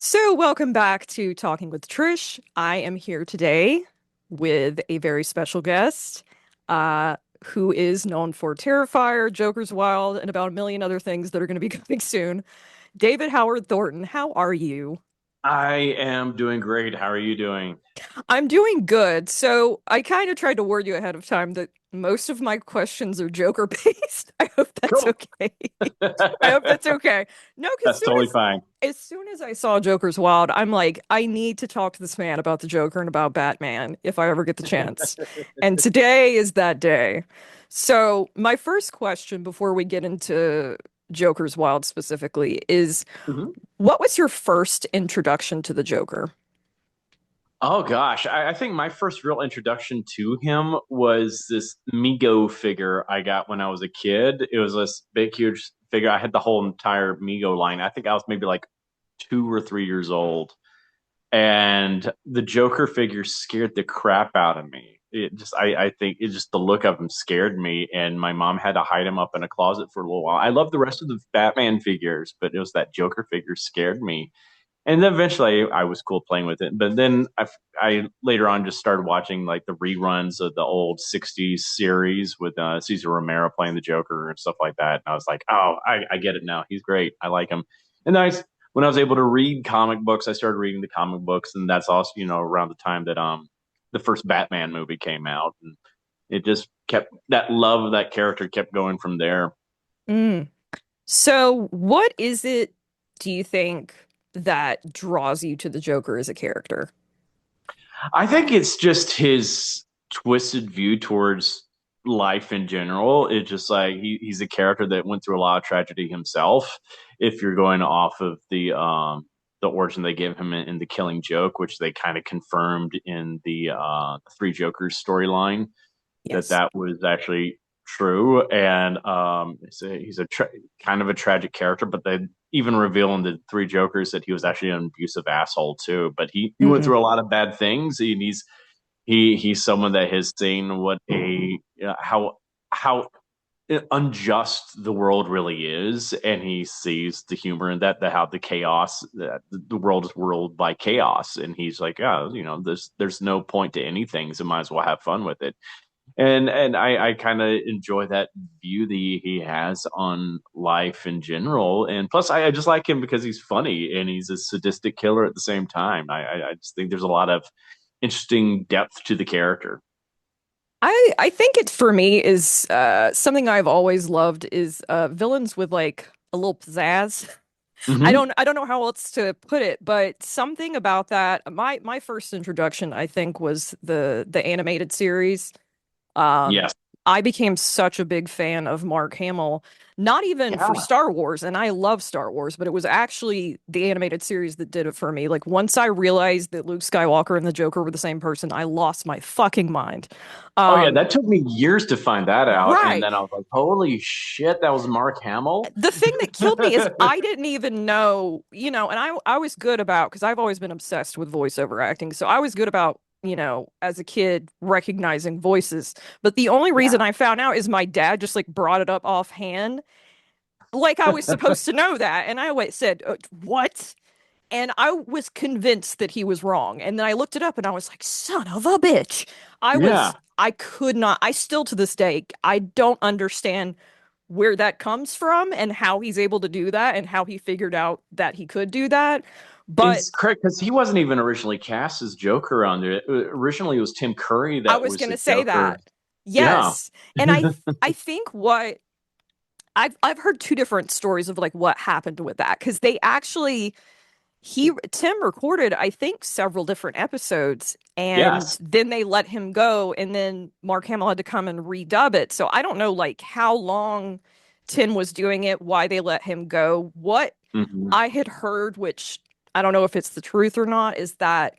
So, welcome back to Talking with Trish. I am here today with a very special guest, who is known for Terrifier, Joker's Wild, and about a million other things that are going to be coming soon. David Howard Thornton, how are you? I am doing great. How are you doing? I'm doing good. So I kind of tried to warn you ahead of time that most of my questions are Joker based. I hope that's Cool. okay. I hope that's okay. No, because That's totally fine. as soon as I saw Joker's Wild, I'm like, I need to talk to this man about the Joker and about Batman if I ever get the chance. And today is that day. So my first question before we get into Joker's Wild specifically is, Mhm. what was your first introduction to the Joker? Oh gosh, I think my first real introduction to him was this Mego figure I got when I was a kid. It was this big, huge figure. I had the whole entire Mego line. I think I was maybe like 2 or 3 years old, and the Joker figure scared the crap out of me. I think it just the look of him scared me, and my mom had to hide him up in a closet for a little while. I love the rest of the Batman figures, but it was that Joker figure scared me. And then eventually I was cool playing with it. But then I later on just started watching like the reruns of the old 60s series with Cesar Romero playing the Joker and stuff like that. And I was like, oh, I get it now. He's great. I like him. And then when I was able to read comic books, I started reading the comic books. And that's also, around the time that the first Batman movie came out. And it just kept that love of that character kept going from there. Mm. So, what is it, do you think, that draws you to the Joker as a character? I think it's just his twisted view towards life in general. It's just like he's a character that went through a lot of tragedy himself. If you're going off of the origin they gave him in the Killing Joke, which they kind of confirmed in the Three Jokers storyline, that Yes. that was actually true. And he's kind of a tragic character, but they even reveal in the Three Jokers that he was actually an abusive asshole too. But he went Mm. through a lot of bad things. He's someone that has seen what how unjust the world really is, and he sees the humor in that how the chaos, that the world is ruled by chaos, and he's like, oh, there's no point to anything, so might as well have fun with it. And I kind of enjoy that view that he has on life in general. And plus, I just like him because he's funny and he's a sadistic killer at the same time. I just think there's a lot of interesting depth to the character. I think it for me is something I've always loved is villains with like a little pizzazz. Hmm. I don't know how else to put it, but something about that. My first introduction, I think, was the animated series. Um, Yes. I became such a big fan of Mark Hamill, not even for Yeah. Star Wars, and I love Star Wars, but it was actually the animated series that did it for me. Like once I realized that Luke Skywalker and the Joker were the same person, I lost my fucking mind. Oh yeah, Um, that took me years to find that out, and right. then I was like, "Holy shit, that was Mark Hamill." The thing that killed me is I didn't even know, and I was good about because I've always been obsessed with voiceover acting. So I was good about, as a kid recognizing voices. But the only reason Yeah. I found out is my dad just like brought it up offhand, like I was supposed to know that. And I always said, "What?" And I was convinced that he was wrong. And then I looked it up and I was like, son of a bitch. Yeah. I could not, I still to this day, I don't understand where that comes from and how he's able to do that and how he figured out that he could do that. But It's correct because he wasn't even originally cast as Joker on it. Originally, it was Tim Curry I that was was going the to say Joker. that. Yeah. Yes. And I think what I've heard two different stories of like what happened with that because they actually Tim recorded I think several different episodes and Yes. then they let him go and then Mark Hamill had to come and redub it. So I don't know like how long Tim was doing it, why they let him go. What Hmm. I had heard, which I don't know if it's the truth or not, is that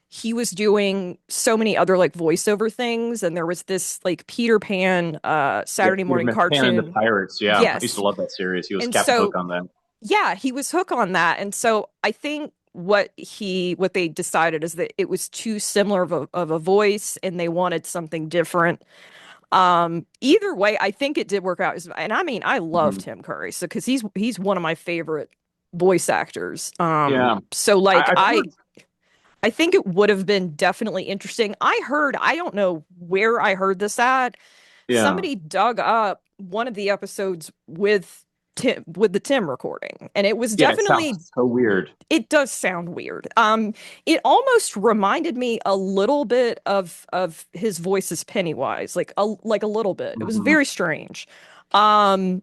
he was doing so many other like voiceover things and there was this like Peter Pan Yeah, Saturday Peter morning Pan and the cartoon. Pirates. Yeah, I used to Yes. love that series. He was And Captain Hook so on that. yeah, he was hooked on that. And so I think what they decided is that it was too similar of a voice and they wanted something different. Either way, I think it did work out. And I mean, I love Mhm. Tim Curry, so because he's one of my favorite. voice actors. Yeah. So like I've heard. I think it would have been definitely interesting. I don't know where I heard this at. Yeah. Somebody dug up one of the episodes with the Tim recording, and it was Yeah. It definitely sounds so weird. it does sound weird. It almost reminded me a little bit of his voice as Pennywise, like a little bit. It was Mhm. very strange. Um,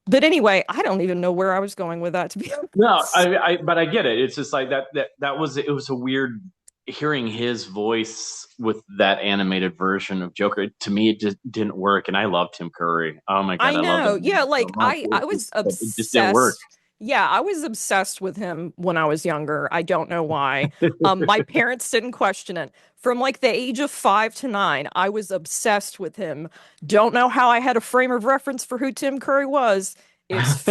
but anyway, I don't even know where I was going with that, to be No, honest. but I get it. It's just like that was it was a weird hearing his voice with that animated version of Joker. To me, it just didn't work, and I love Tim Curry. Oh my God, I I love that know. Yeah, man so like much. I was But it just didn't work. obsessed. Yeah, I was obsessed with him when I was younger. I don't know why. My parents didn't question it. From like the age of 5 to 9, I was obsessed with him. Don't know how I had a frame of reference for who Tim Curry was. It's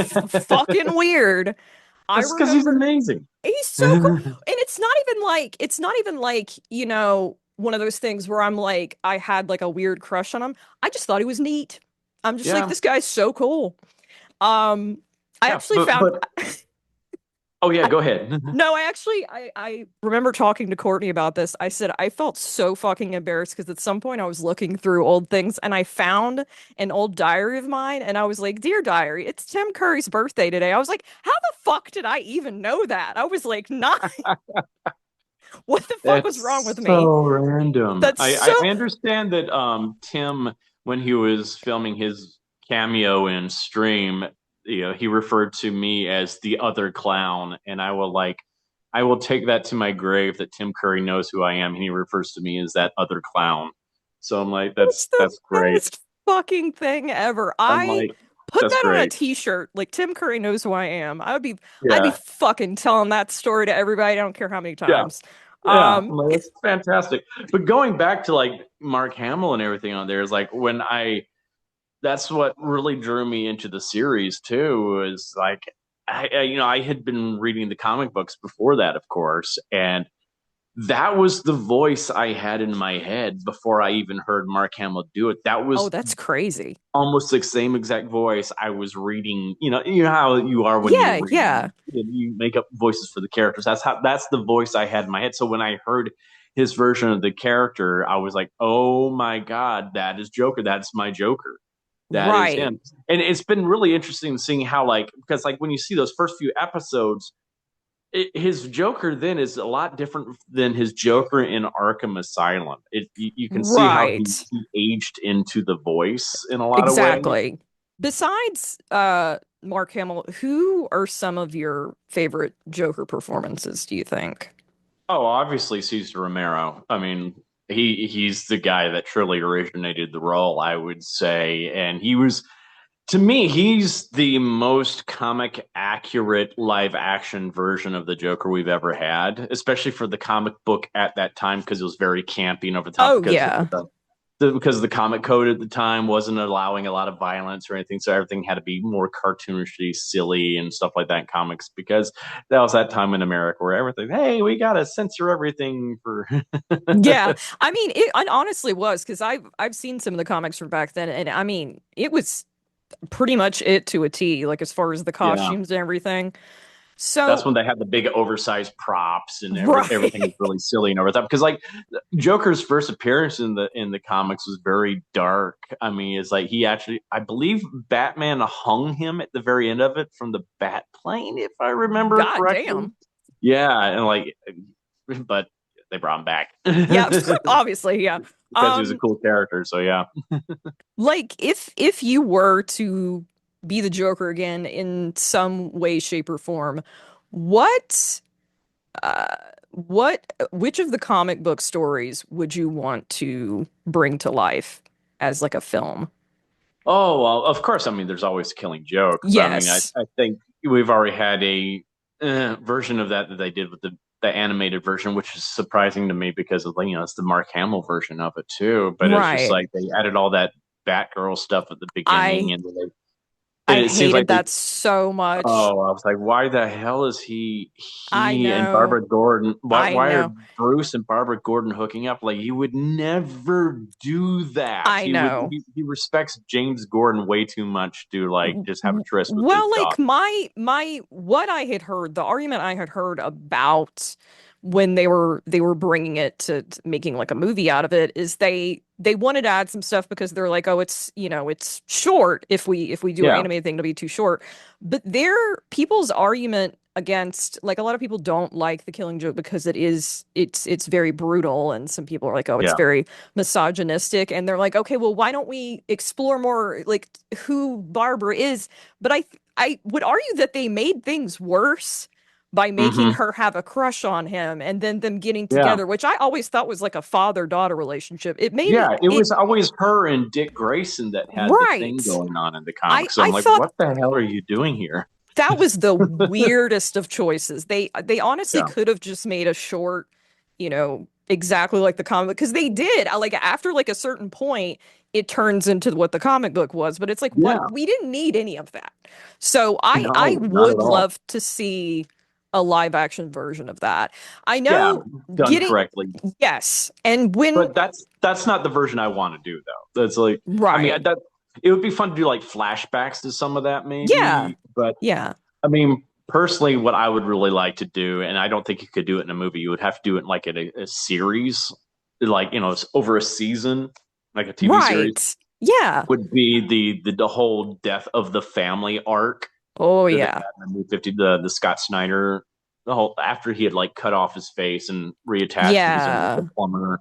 fucking weird. I That's because he's remember amazing. he's so cool. And it's not even like, one of those things where I'm like I had like a weird crush on him. I just thought he was neat. I'm just like Yeah, this guy's so cool. Um I yeah, actually found but oh yeah, I, go ahead. no, I remember talking to Courtney about this. I said I felt so fucking embarrassed because at some point I was looking through old things and I found an old diary of mine and I was like, "Dear diary, it's Tim Curry's birthday today." I was like, "How the fuck did I even know that?" I was like, "Not what the fuck was wrong with That's me?" so random. That's so I understand that Tim, when he was filming his cameo in Stream, he referred to me as the other clown, and I will take that to my grave that Tim Curry knows who I am, and he refers to me as that other clown. So I'm like, it's the that's great. best fucking thing ever. I'm I like, put that's that on a great. t-shirt. Like Tim Curry knows who I am. I'd be Yeah, fucking telling that story to everybody. I don't care how many yeah. times. Yeah, Um, well, that's fantastic. But going back to like Mark Hamill and everything on there is like when I that's what really drew me into the series too is like I had been reading the comic books before that, of course, and that was the voice I had in my head before I even heard Mark Hamill do it. That oh, was that's crazy. almost the same exact voice I was reading. You know how you are when you Yeah, read, yeah. you make up voices for the characters. That's the voice I had in my head. So when I heard his version of the character, I was like, "Oh my God, that is Joker. That's my Joker. That is Right. him." And it's been really interesting seeing how like because like when you see those first few episodes, his Joker then is a lot different than his Joker in Arkham Asylum. You can see how Right. he aged into the voice in a lot of ways. Exactly. Besides Mark Hamill, who are some of your favorite Joker performances, do you think? Oh, obviously Cesar Romero. I mean, he's the guy that truly originated the role, I would say, and he was to me, he's the most comic accurate live action version of the Joker we've ever had, especially for the comic book at that time because it was very campy and over the top Oh because yeah. because the comic code at the time wasn't allowing a lot of violence or anything, so everything had to be more cartoonishly silly and stuff like that in comics because that was that time in America where everything, hey, we gotta censor everything for. Yeah. I mean, it honestly was because I've seen some of the comics from back then, and I mean, it was pretty much it to a T, like as far as the Yeah. costumes and everything. That's So, when they had the big oversized props and everything is right. really silly and over the top. Because like Joker's first appearance in the comics was very dark. I mean, it's like he actually, I believe, Batman hung him at the very end of it from the Bat plane, if I remember God correctly. damn. Yeah, and like, but they brought him back Yeah, because obviously, yeah. he was a Um, cool character. So yeah. like if you were to be the Joker again in some way, shape, or form, what uh which of the comic book stories would you want to bring to life as like a film? Oh, well, of course. I mean, there's always Killing Joke, but I mean, Yes. I think we've already had a version of that they did with the animated version, which is surprising to me because of it's the Mark Hamill version of it too. But it's just Right. like they added all that Batgirl stuff at the beginning, I and I it seems hated like that so much. oh, I was like, why the hell is I he and know. Barbara Gordon? I Why are know. Bruce and Barbara Gordon hooking up? Like he would never do that. I know. He respects James Gordon way too much to like just have a tryst with his Well, daughter. like my what I had heard, the argument I had heard about when they were bringing it to making like a movie out of it is they wanted to add some stuff because they're like, oh, it's it's short if we do an Yeah, animated thing to be too short. But their people's argument against like a lot of people don't like the Killing Joke because it's very brutal and some people are like, oh, it's yeah. very misogynistic, and they're like, okay, well, why don't we explore more like who Barbara is? But I would argue that they made things worse by making Hmm. her have a crush on him and then them getting Yeah. together, which I always thought was like a father-daughter relationship. It made Yeah, it it was always her and Dick Grayson that had the thing right. going on in the I comics. So I'm I like, thought what the hell are you doing here? that was the weirdest of choices. They honestly Yeah. could have just made a short, exactly like the comic because they did. Like after like a certain point, it turns into what the comic book was, but it's like what Yeah. we didn't need any of that. So I No, not at would all. love to see a live action version of that. I Yeah, know done getting correctly. yes, and when But that's not the version I want to do though. That's like I mean right. that it would be fun to do like flashbacks to some of that Yeah. maybe, but Yeah. I mean personally what I would really like to do, and I don't think you could do it in a movie, you would have to do it like in a series, like it's over a season, like a TV series, Right. Yeah. would be the whole death of the family arc Oh that they yeah. had in the new 50, the Scott Snyder, the whole after he had like cut off his face and reattached it as in like the Yeah. plumber,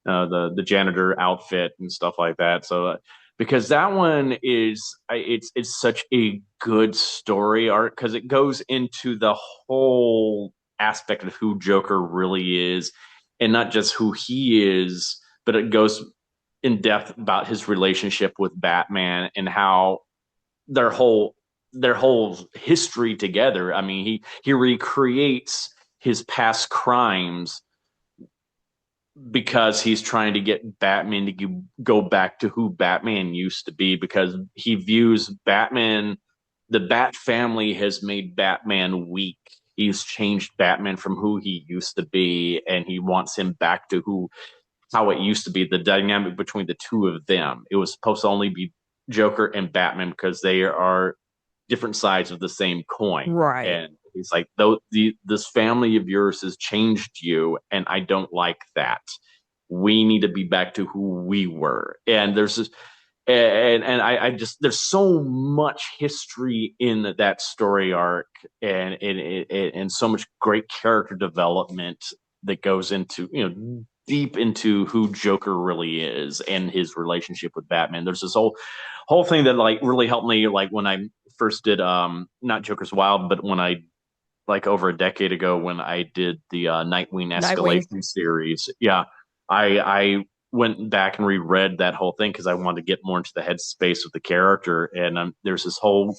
the janitor outfit and stuff like that. So because that one is it's such a good story arc because it goes into the whole aspect of who Joker really is, and not just who he is, but it goes in depth about his relationship with Batman and how their whole their whole history together. I mean, he recreates his past crimes because he's trying to get Batman to go back to who Batman used to be because he views Batman, the Bat family has made Batman weak. He's changed Batman from who he used to be, and he wants him back to who how it used to be. The dynamic between the two of them. It was supposed to only be Joker and Batman because they are different sides of the same coin. Right. And he's like, though this family of yours has changed you, and I don't like that. We need to be back to who we were. And there's this, and I just there's so much history in that story arc, and so much great character development that goes into deep into who Joker really is and his relationship with Batman. There's this whole thing that like really helped me like when I first did not Joker's Wild, but when I like over a decade ago when I did the Nightwing Nightwing. Escalation series. Yeah, I went back and reread that whole thing because I wanted to get more into the headspace of the character, and there's this whole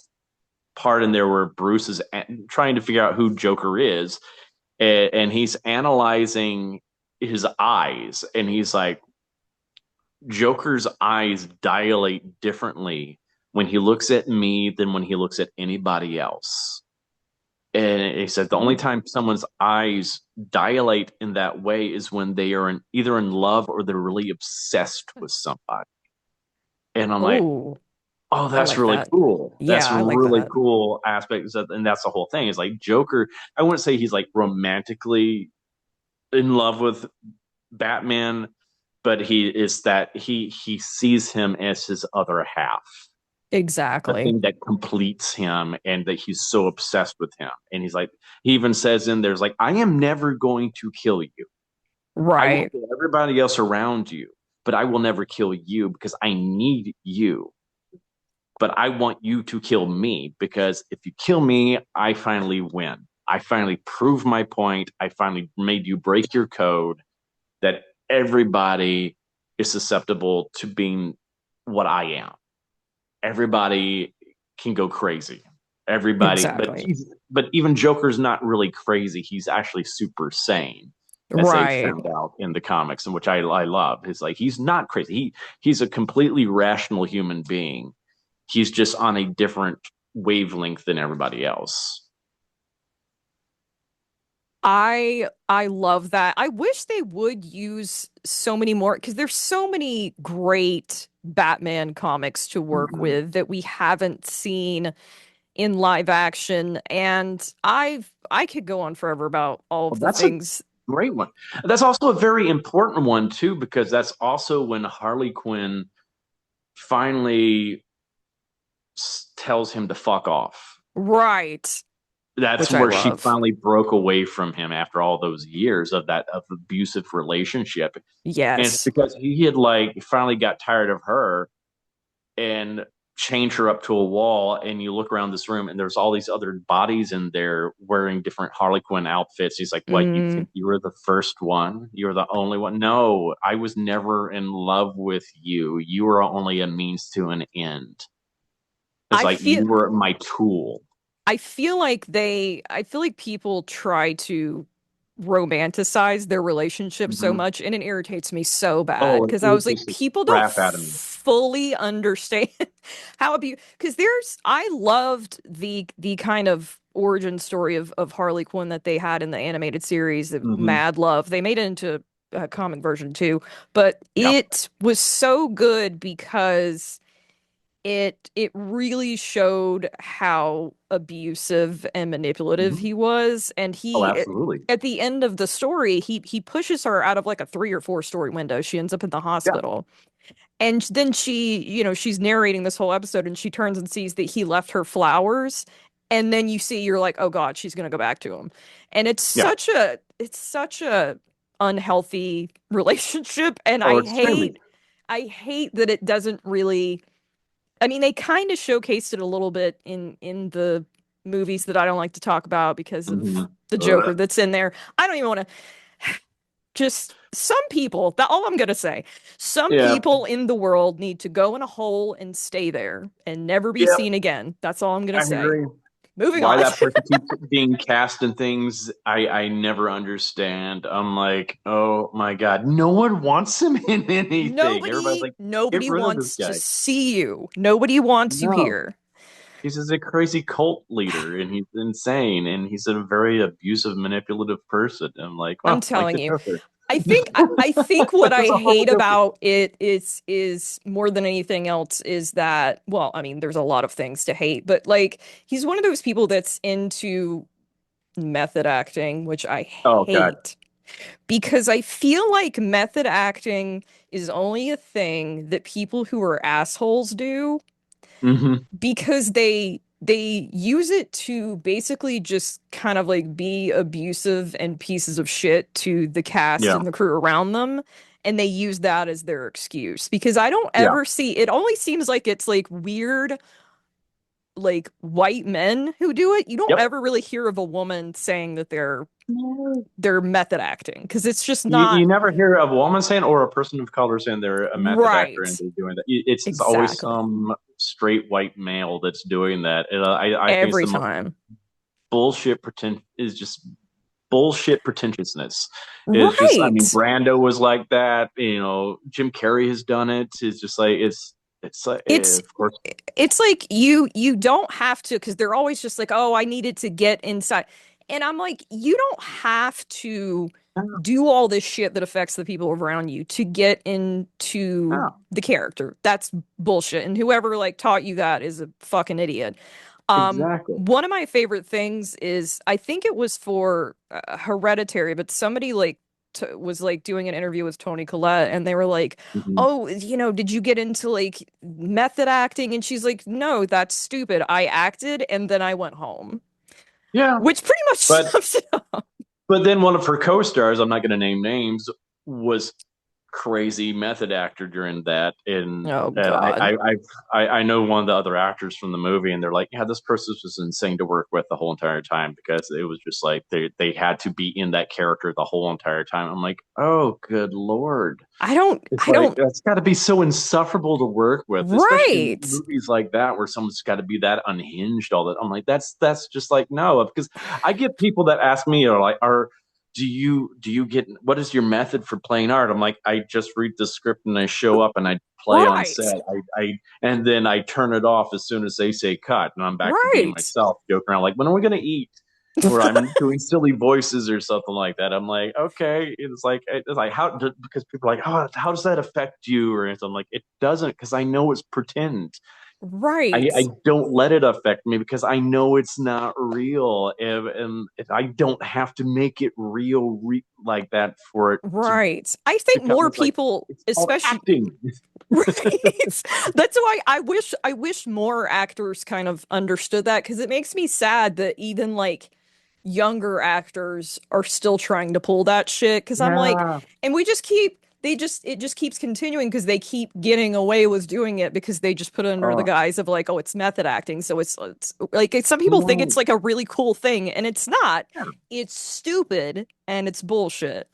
part in there where Bruce is trying to figure out who Joker is, and he's analyzing his eyes, and he's like, Joker's eyes dilate differently when he looks at me than when he looks at anybody else. And he said the only time someone's eyes dilate in that way is when they are either in love or they're really obsessed with somebody. And I'm like, Oh, oh, I that's like really that. cool. That's Yeah, a I like really that. cool aspect. And that's the whole thing. Is like Joker. I wouldn't say he's like romantically in love with Batman, but he is that he sees him as his other half, the Exactly. thing that completes him, and that he's so obsessed with him. And he's like, he even says in there's like, I am never going to kill you. I will Right. kill everybody else around you, but I will never kill you because I need you. But I want you to kill me because if you kill me, I finally win. I finally prove my point. I finally made you break your code that everybody is susceptible to being what I am. Everybody can go crazy. Everybody, Exactly. but even Joker's not really crazy. He's actually super sane, as they Right. found out in the comics, and which I love. Is like he's not crazy. He's a completely rational human being. he's just on a different wavelength than everybody else. I love that. I wish they would use so many more because there's so many great Batman comics to work Mm-hmm. with that we haven't seen in live action. And I could go on forever about all of Well, the that's a things. great one. That's also a very important one too, because that's also when Harley Quinn finally tells him to fuck off. Right, That's which I where she love. finally broke away from him after all those years of that of abusive relationship. And it's Yes. because he had like finally got tired of her and chained her up to a wall. And you look around this room and there's all these other bodies in there wearing different Harley Quinn outfits. He's like, what, you Mm, think you were the first one? You were the only one? No, I was never in love with you. You were only a means to an end. It's I like feel you were my tool. I feel like people try to romanticize their relationship so Mm-hmm. much and it irritates me so bad Oh, it because I was like irritates the people don't crap out of me. fully understand how abuse because there's I loved the kind of origin story of Harley Quinn that they had in the animated series, the Mm-hmm. Mad Love. They made it into a comic version too, but Yeah. it was so good because it really showed how abusive and manipulative Mm-hmm. he was, and Oh, he absolutely. at the end of the story he pushes her out of like a 3 or 4 story window. She ends up in the Yeah. hospital, and then she's narrating this whole episode, and she turns and sees that he left her flowers, and then you're like, oh God, she's gonna go back to him, and Yeah. it's such a unhealthy relationship, and Oh, extremely. I hate that it doesn't really. I mean, they kind of showcased it a little bit in the movies that I don't like to talk about because Mm-hmm. of the Joker Ugh. that's in there. I don't even want to just some people, that all I'm gonna say. Some Yeah. people in the world need to go in a hole and stay there and never be Yep. seen again. That's all I'm gonna I say. agree. Moving Why on. that person keeps being cast in things, I never understand. I'm like, oh my God, no one wants him in anything. Everybody's like, get Nobody rid of this wants to guy. see you. Nobody wants you No, here. he's just a crazy cult leader and he's insane and he's a very abusive, manipulative person. I'm like, I'm oh, like telling the you. Joker. I think what I There's a whole hate Joker. about it is more than anything else is that, well, I mean, there's a lot of things to hate, but like he's one of those people that's into method acting, which I Oh God. hate because I feel like method acting is only a thing that people who are assholes do Hmm. because they use it to basically just kind of like be abusive and pieces of shit to the cast Yeah. and the crew around them, and they use that as their excuse because I don't Yeah. ever see it. Only seems like it's like weird like white men who do it. You don't Yep. ever really hear of a woman saying that they're method acting because it's just You not never hear of a woman saying or a person of color saying they're a method actor and right. they're doing that. It's always Exactly. some straight white male that's doing that. And I think it's Every the most time. bullshit pretend is just bullshit pretentiousness. It's just, I mean, Right. Brando was like that. You know, Jim Carrey has done it. It's just like it's like It's of course. it's like you don't have to because they're always just like, oh, I needed to get inside. And I'm like, you don't have to No, do all this shit that affects the people around you to get into no, the character. That's bullshit. And whoever like taught you that is a fucking idiot. exactly. One of my favorite things is I think it was for Hereditary, but somebody like was like doing an interview with Toni Collette, and they were like, Hmm. "Oh, did you get into like method acting?" And she's like, "No, that's stupid. I acted and then I went home," Yeah, which pretty much but sums it up. then one of her co-stars, I'm not going to name names, was crazy method actor during that. And Oh God. I know one of the other actors from the movie, and they're like, yeah, this person was insane to work with the whole entire time because it was just like they had to be in that character the whole entire time. I'm like, oh, good lord. It's I like don't, that's got to be so insufferable to work with, especially in right. movies like that where someone's got to be that unhinged all that. I'm like, that's just like no, because I get people that ask me are like, are do you get what is your method for playing art? I'm like, I just read the script and I show up and I play on Right. set. I and then I turn it off as soon as they say cut, and I'm back to being Right. myself, joking around like, when are we gonna eat? Where I'm doing silly voices or something like that. I'm like, okay, it's like how because people are like, oh, how does that affect you or anything? I'm like, it doesn't because I know it's pretend. I Right. don't let it affect me because I know it's not real, and if I don't have to make it like that for it to Right. I think become. more It's like people, it's called especially acting. right. That's why I wish more actors kind of understood that because it makes me sad that even like younger actors are still trying to pull that shit because I'm like, Yeah. and we just keep they just it just keeps continuing because they keep getting away with doing it because they just put it under the Oh, guise of like, oh, it's method acting. So it's like some people think it's no. like a really cool thing and it's not. Yeah. It's stupid and it's bullshit.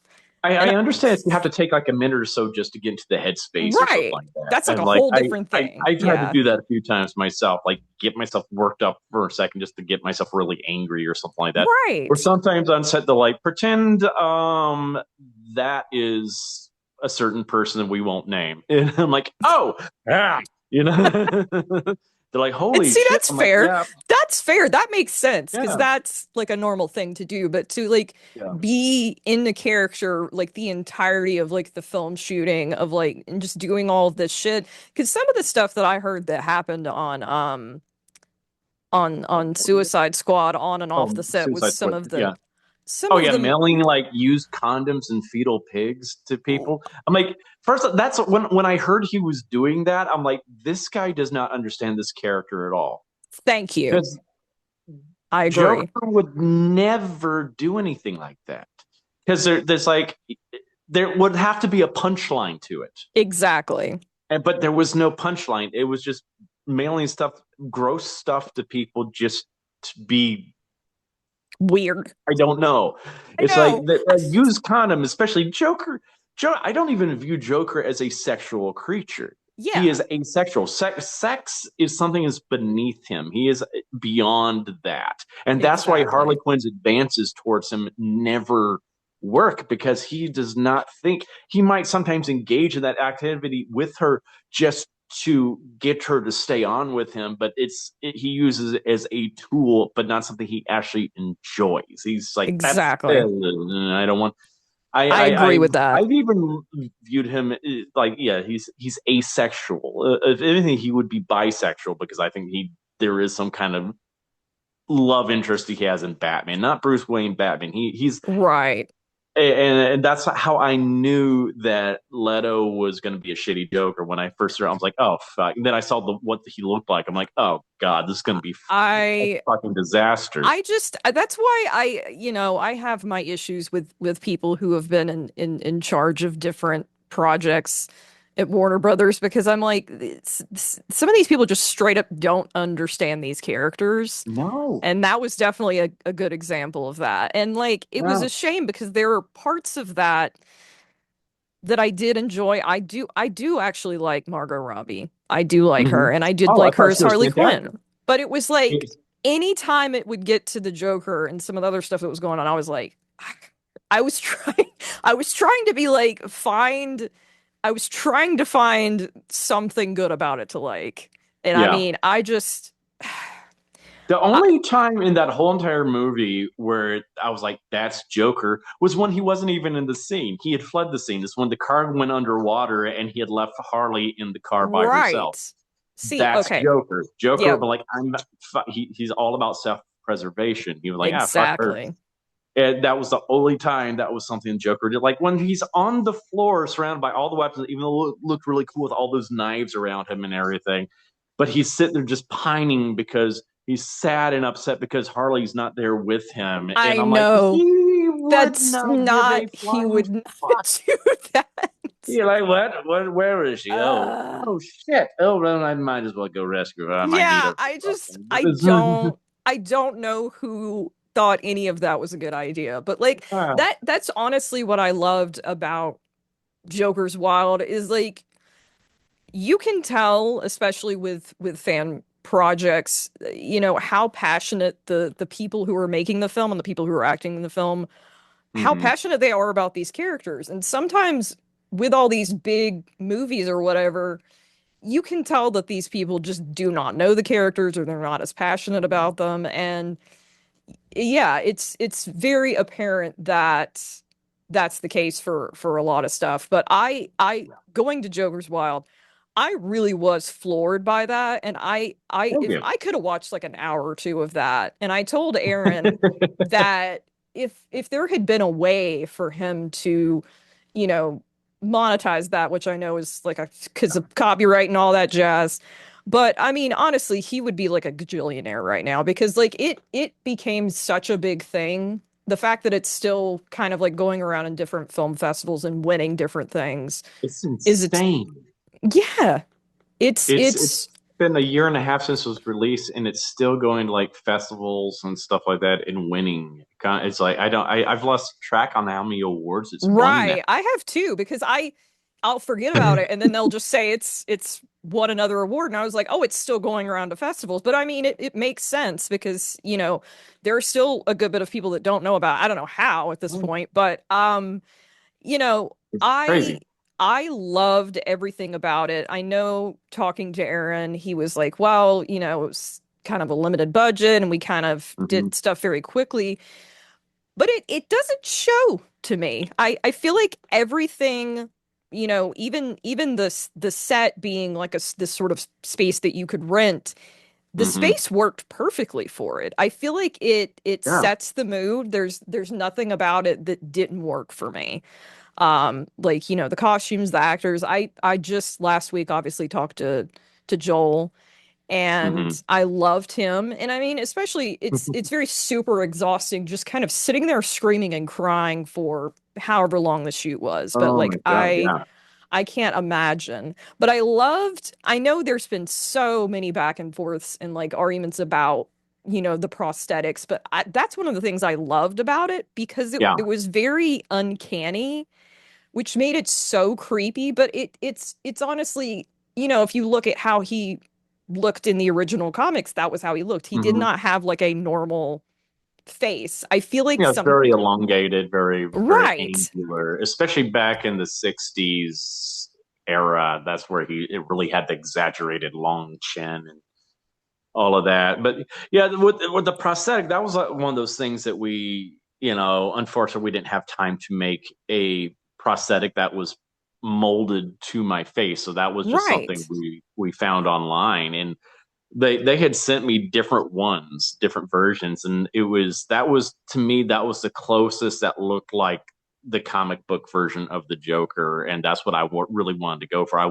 I And understand if you have to take like a minute or so just to get into the headspace or something right. like that. That's like And a like whole I, different I thing. I've had to Yeah. do that a few times myself, like get myself worked up for a second just to get myself really angry or something like that. Or Right. sometimes on set to like pretend that is a certain person that we won't name. And I'm like, oh, ah, you know. They're like, And holy see, shit. that's I'm like, fair. yeah, That's fair. That makes sense because yeah, that's like a normal thing to do. But to like yeah. be in the character like the entirety of like the film shooting of like and just doing all of this shit. Because some of the stuff that I heard that happened on Suicide Squad on and off Oh, the set was Suicide some Squad. of the Yeah. some Oh of yeah, the mailing like used condoms and fetal pigs to people. I'm like, first that's when I heard he was doing that, I'm like, this guy does not understand this character at all. thank you. Because I Joker agree. would never do anything like that. Because there's like there would have to be a punchline to it. Exactly. And but there was no punchline. It was just mailing stuff, gross stuff to people just to be Weird. I don't know. I It's like know. the used condom, especially Joker. I don't even view Joker as a sexual creature. He Yeah, is asexual. Sex is something that's beneath him. He is beyond that, and that's why Harley exactly. Quinn's advances towards him never work because he does not think he might sometimes engage in that activity with her just to get her to stay on with him, but he uses it as a tool, but not something he actually enjoys. He's like, that's Exactly. I don't want. I agree with that. I've even viewed him like, yeah, he's asexual. If anything, he would be bisexual because I think there is some kind of love interest he has in Batman, not Bruce Wayne Batman. He's Right. and that's how I knew that Leto was going to be a shitty Joker when I first saw. I was like, oh fuck. And then I saw what he looked like. I'm like, oh god, this is going to be a I fucking disaster. I just that's why I have my issues with people who have been in charge of different projects at Warner Brothers because I'm like some of these people just straight up don't understand these characters. No, And that was definitely a good example of that. And like it was yeah, a shame because there are parts of that I did enjoy. I do actually like Margot Robbie. I do like hmm her, and I did oh, I like her thought as she was Harley fantastic. Quinn. But it was like It's- anytime it would get to the Joker and some of the other stuff that was going on, I was like, I was trying, I was trying to be like I was trying to find something good about it to like. And I yeah, mean, the I, only time in that whole entire movie where I was like, that's Joker was when he wasn't even in the scene. He had fled the scene. It's when the car went underwater and he had left Harley in the car by herself. right. See, That's okay. Joker. Joker, Yep, but like he's all about self preservation. He was like, ah, fuck her. exactly. And that was the only time that was something Joker did. Like when he's on the floor surrounded by all the weapons, even though it looked really cool with all those knives around him and everything, but he's sitting there just pining because he's sad and upset because Harley's not there with him. And I I'm like, know. he would That's not give not, a he flying would fuck. not do that. You're like, what? Where is she? Oh, Uh, oh shit. Oh, well, I might as well go rescue her. I might need yeah, her I for just, something. I don't know who thought any of that was a good idea. But like Ah, that's honestly what I loved about Joker's Wild is like you can tell, especially with fan projects, how passionate the people who are making the film and the people who are acting in the film how Hmm. passionate they are about these characters. And sometimes with all these big movies or whatever, you can tell that these people just do not know the characters or they're not as passionate about them. And yeah, it's very apparent that that's the case for a lot of stuff. But I going to Joker's Wild, I really was floored by that. And I Thank if you. I could have watched like an hour or two of that, and I told Aaron that if there had been a way for him to, you know, monetize that, which I know is like a because of copyright and all that jazz. But I mean, honestly, he would be like a gajillionaire right now because like it became such a big thing. The fact that it's still kind of like going around in different film festivals and winning different things It's is it's insane. yeah, It's it's been a year and a half since it was released, and it's still going to like festivals and stuff like that and winning. It's like I've lost track on how many awards it's won now. right. I have too because I'll forget about it and then they'll just say it's won another award and I was like, "Oh, it's still going around to festivals." But I mean, it makes sense because, there are still a good bit of people that don't know about it. I don't know how at this point, but you know, It's I crazy. I loved everything about it. I know talking to Aaron, he was like, "Well, it was kind of a limited budget and we kind of Hmm. did stuff very quickly." But it doesn't show to me. I feel like everything, even the set being like this sort of space that you could rent, the Hmm. space worked perfectly for it. I feel like it Yeah. sets the mood. There's nothing about it that didn't work for me. Like, the costumes, the actors. I just last week obviously talked to Joel Hmm. and I loved him. And I mean, especially it's very super exhausting just kind of sitting there screaming and crying for however long the shoot was. But Oh like my God. Yeah. I can't imagine. But I know there's been so many back and forths and like arguments about, the prosthetics, but that's one of the things I loved about it because Yeah. it was very uncanny, which made it so creepy. But it's honestly, if you look at how he looked in the original comics, that was how he looked. He did Hmm. not have like a normal face. I feel like It's some very elongated, very, very right. angular, especially back in the 60s era. That's where it really had the exaggerated long chin and all of that. But yeah, with the prosthetic, that was one of those things that unfortunately, we didn't have time to make a prosthetic that was molded to my face. So that was just something Right. we found online, and they had sent me different ones, different versions, and that was to me that was the closest that looked like the comic book version of the Joker, and that's what really wanted to go for. I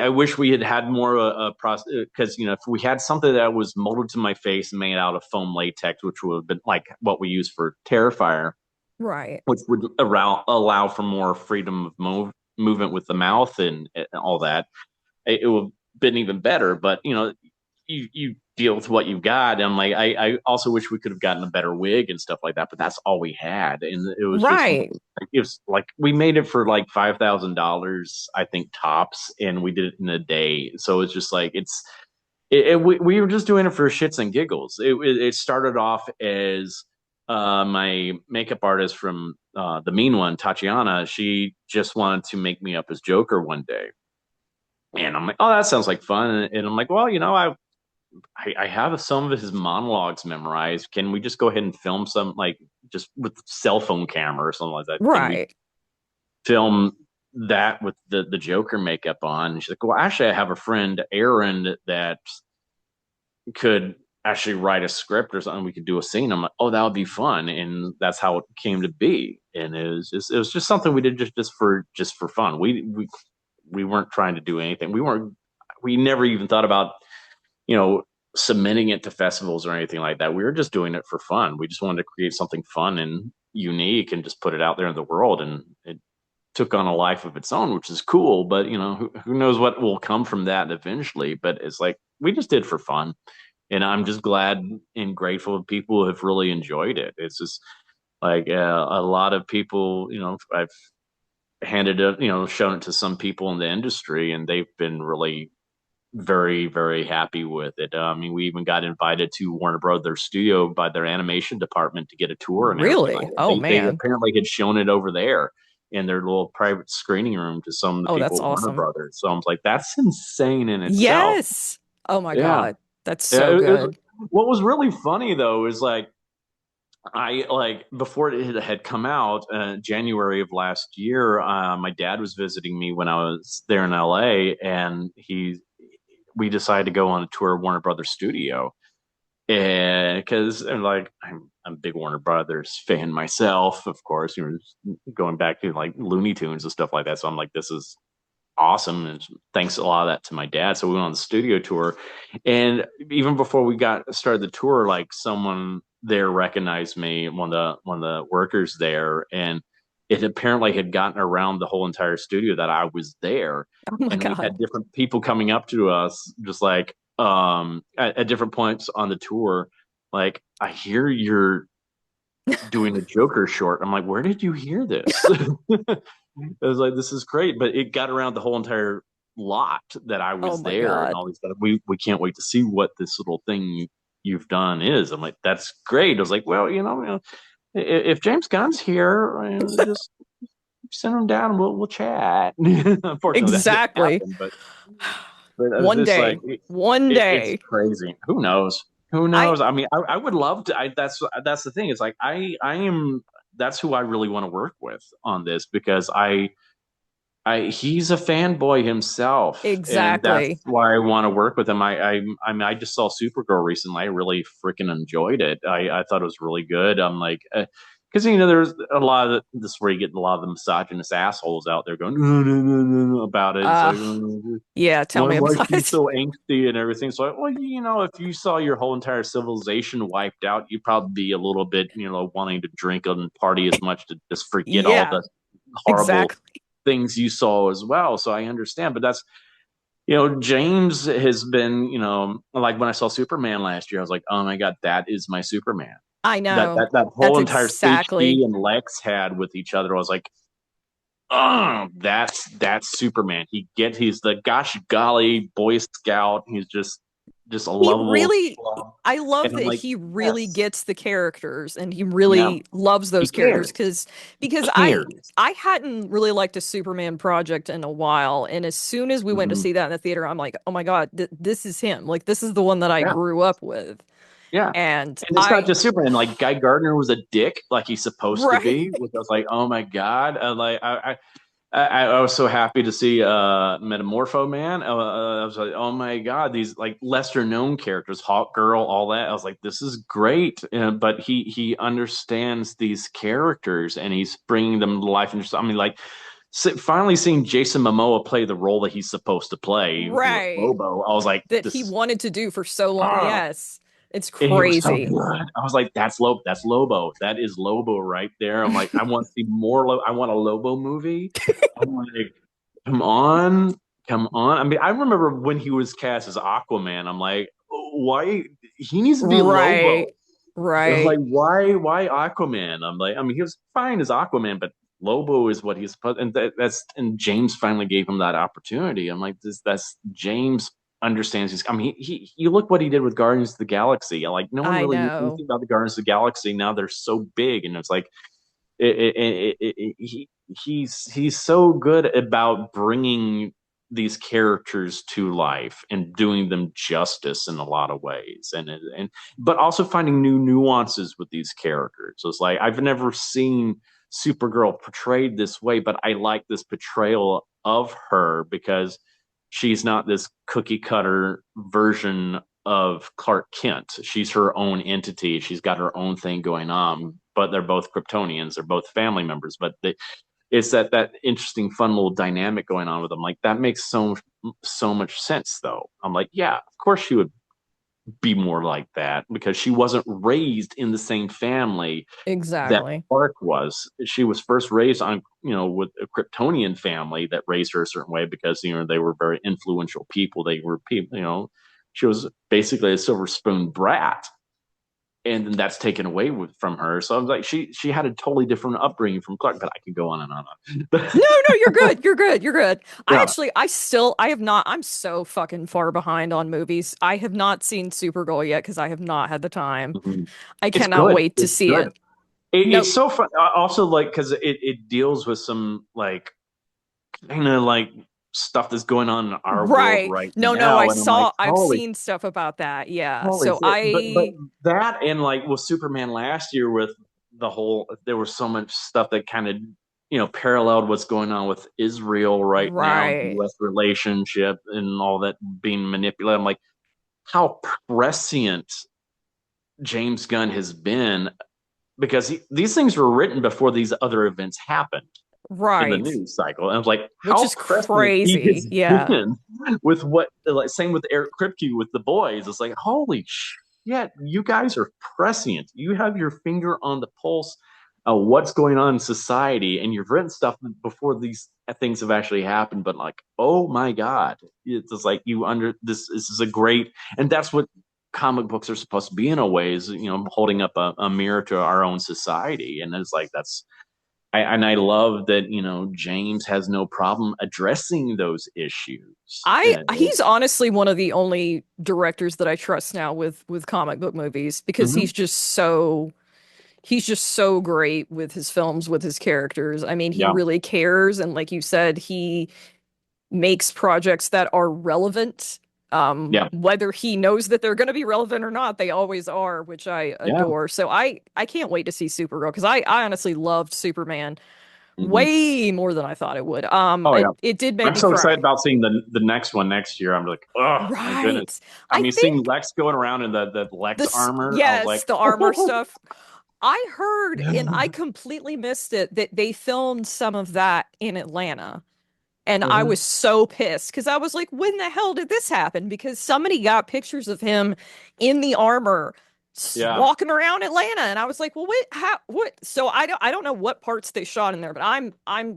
wish we had had more a process because if we had something that was molded to my face and made out of foam latex, which would have been like what we use for Terrifier, Right. which would allow for more freedom of movement with the mouth and all that, it would have been even better. But you deal with what you've got. And I'm like, I also wish we could have gotten a better wig and stuff like that, but that's all we had. And it was just Right. it was like we made it for like $5,000, I think tops, and we did it in a day. So it's just like we were just doing it for shits and giggles. It started off as my makeup artist from the mean one, Tatiana. She just wanted to make me up as Joker one day. And I'm like, oh, that sounds like fun. And I'm like, well, I have some of his monologues memorized. Can we just go ahead and film some, like, just with cell phone camera or something like that? Can we Right. film that with the Joker makeup on? And she's like, well, actually, I have a friend, Aaron, that could actually write a script or something. We could do a scene. I'm like, oh, that would be fun. And that's how it came to be. And it was just something we did just for fun. We weren't trying to do anything. We never even thought about, you know, submitting it to festivals or anything like that. We were just doing it for fun. We just wanted to create something fun and unique and just put it out there in the world. And it took on a life of its own, which is cool. But who knows what will come from that eventually? But it's like we just did for fun, and I'm just glad and grateful people have really enjoyed it. It's just like a lot of people. I've handed it, shown it to some people in the industry, and they've been really very, very happy with it. I mean, we even got invited to Warner Brothers studio by their animation department to get a tour and everything like Really? that. Oh They man. apparently had shown it over there in their little private screening room to some of the Oh, that's people at Warner awesome. Brothers. So I was like, that's insane in itself. Yes. Oh my Yeah. God. That's Yeah. so good. What was really funny though is like I like before it had come out, January of last year. My dad was visiting me when I was there in LA, and we decided to go on a tour of Warner Brothers Studio, and because like I'm a big Warner Brothers fan myself, of course, going back to like Looney Tunes and stuff like that. So I'm like, this is awesome. And thanks a lot of that to my dad. So we went on the studio tour. And even before we got started the tour, like someone there recognized me, one of the workers there, and it apparently had gotten around the whole entire studio that I was there. Oh my And we God. had different people coming up to us just like at different points on the tour, like, I hear you're doing a Joker short. I'm like, where did you hear this? I was like, this is great, but it got around the whole entire lot that I Oh was my there, and God. all these stuff. We can't wait to see what this little thing you've done is. I'm like, that's great. I was like, well, if James Gunn's here, just send him down and we'll chat. Unfortunately, that didn't Exactly. happen, but I was One just like, day. One it's day. crazy. Who knows? Who I knows? I mean, I would love to. That's the thing. It's like I am. That's who I really want to work with on this because he's a fanboy himself, and that's exactly. why I want to work with him. I mean, I just saw Supergirl recently. I really freaking enjoyed it. I thought it was really good. I'm like, because there's a lot of this where you get a lot of the misogynist assholes out there going no, no, no, no, no, about it. It's Uh like, yeah, tell me why is about she it. so angsty and everything? So, well, if you saw your whole entire civilization wiped out, you'd probably be a little bit, wanting to drink and party as much to just forget all Yeah, the horrible exactly. things you saw as well. So I understand, but James has been, like when I saw Superman last year, I was like, oh my God, that is my Superman. I That know. that that That's whole entire speech he exactly and Lex had with each other, I was like, oh, that's Superman. He's the gosh golly Boy Scout. He's just a he lovable really plum. I love And I'm that like, he really yes, gets the characters and he yeah, really loves he those characters cares. because He I cares. I hadn't really liked a Superman project in a while, and as soon as we went to Mhm. see that in the theater, I'm like, "Oh my God, this is him. Like this is the one that I Yeah. grew up with." Yeah. And And it's not I just Superman. Like Guy Gardner was a dick, like he's supposed to right. be. Which I was like, oh my God. I was so happy to see Metamorpho Man. I was like, oh my God, these like lesser known characters, Hawk Girl, all that. I was like, this is great. But he understands these characters and he's bringing them to life. And I mean, like finally seeing Jason Momoa play the role that he's supposed to play with Right. Lobo, I was like, That he this. wanted to do for so long. Ah, Yes. It's he was so crazy. good. I was like, that's Lobo. That's Lobo. That is Lobo right there. I'm like, I want to see more. I want a Lobo movie. I'm like, come on, come on. I mean, I remember when he was cast as Aquaman. I'm like, why? He needs to be Lobo. Right. I was Right. like, why Aquaman? I'm like, I mean, he was fine as Aquaman, but Lobo is what he's supposed. And and James finally gave him that opportunity. I'm like, that's James understands his. I mean, you look what he did with Guardians of the Galaxy. Like, no one I really knew know. anything about the Guardians of the Galaxy. Now they're so big, and it's like he's so good about bringing these characters to life and doing them justice in a lot of ways and but also finding new nuances with these characters. So it's like I've never seen Supergirl portrayed this way, but I like this portrayal of her because she's not this cookie cutter version of Clark Kent. She's her own entity. She's got her own thing going on, but they're both Kryptonians. They're both family members, but it's that interesting, fun little dynamic going on with them. Like that makes so much sense, though. I'm like, yeah, of course she would be more like that because she wasn't raised in the same family that Exactly. Clark was. She was first raised on, with a Kryptonian family that raised her a certain way because, they were very influential people. They were people, she was basically a silver spoon brat. and then that's taken away from her. So I was like, she had a totally different upbringing from Clark, but I could go on and on. No, no, you're good. You're good. You're good. Yeah. I have not, I'm so fucking far behind on movies. I have not seen Supergirl yet because I have not had the time. Mhm. I It's cannot good. wait to It's see good. it. It's Nope. so fun. Also, like, because it deals with some like kind of like stuff that's going on in our world Right. right No, no, now, and I'm like, I've seen stuff about that. Yeah. holy So shit. But I, that and like with Superman last year with the whole, there was so much stuff that kind of paralleled what's going on with Israel right now, the right, U.S. relationship and all that being manipulated. I'm like, how prescient James Gunn has been because these things were written before these other events happened in the right. news cycle. And I was like, Which how is prescient he crazy. has Yeah. been with what, like, same with Eric Kripke with the boys. It's like, holy shit, you guys are prescient. You have your finger on the pulse of what's going on in society, and you've written stuff before these things have actually happened. But like, oh my God, it's just like you under this. This is a great, and that's what comic books are supposed to be in a way, is holding up a mirror to our own society. And it's like that's I love that James has no problem addressing those issues. He's honestly one of the only directors that I trust now with comic book movies because Mhm. he's just so great with his films, with his characters. I mean, he Yeah, really cares, and like you said, he makes projects that are relevant. yeah, Whether he knows that they're going to be relevant or not, they always are, which I yeah. adore. So I can't wait to see Supergirl because I honestly loved Superman Hmm. way more than I thought it would. Oh yeah, It did make I'm me so excited cry. about seeing the next one next year. I'm like, oh my goodness. Right. I I mean, seeing think Lex going around in the Lex this, armor, I was yes, like, the armor stuff. I heard, and I completely missed it, that they filmed some of that in Atlanta. And I was Mhm. so pissed because I was like, when the hell did this happen? Because somebody got pictures of him in the armor Yeah. walking around Atlanta. And I was like, well, what, how, what? So I don't know what parts they shot in there, but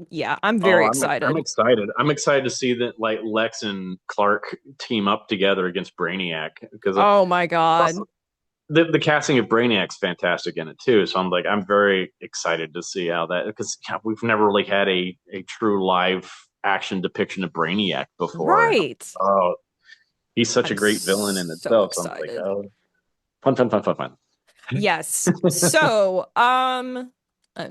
yeah, I'm Oh, very I'm excited. excited. I'm excited to see that like Lex and Clark team up together against Brainiac because Oh my God. the casting of Brainiac's fantastic in it too. So I'm like, I'm very excited to see how that, because we've never really had a true live action depiction of Brainiac before. Right. Oh, he's such a I'm great villain in so itself. So I'm like, excited. oh, fun, fun, fun, fun, fun. Yes. So, I'm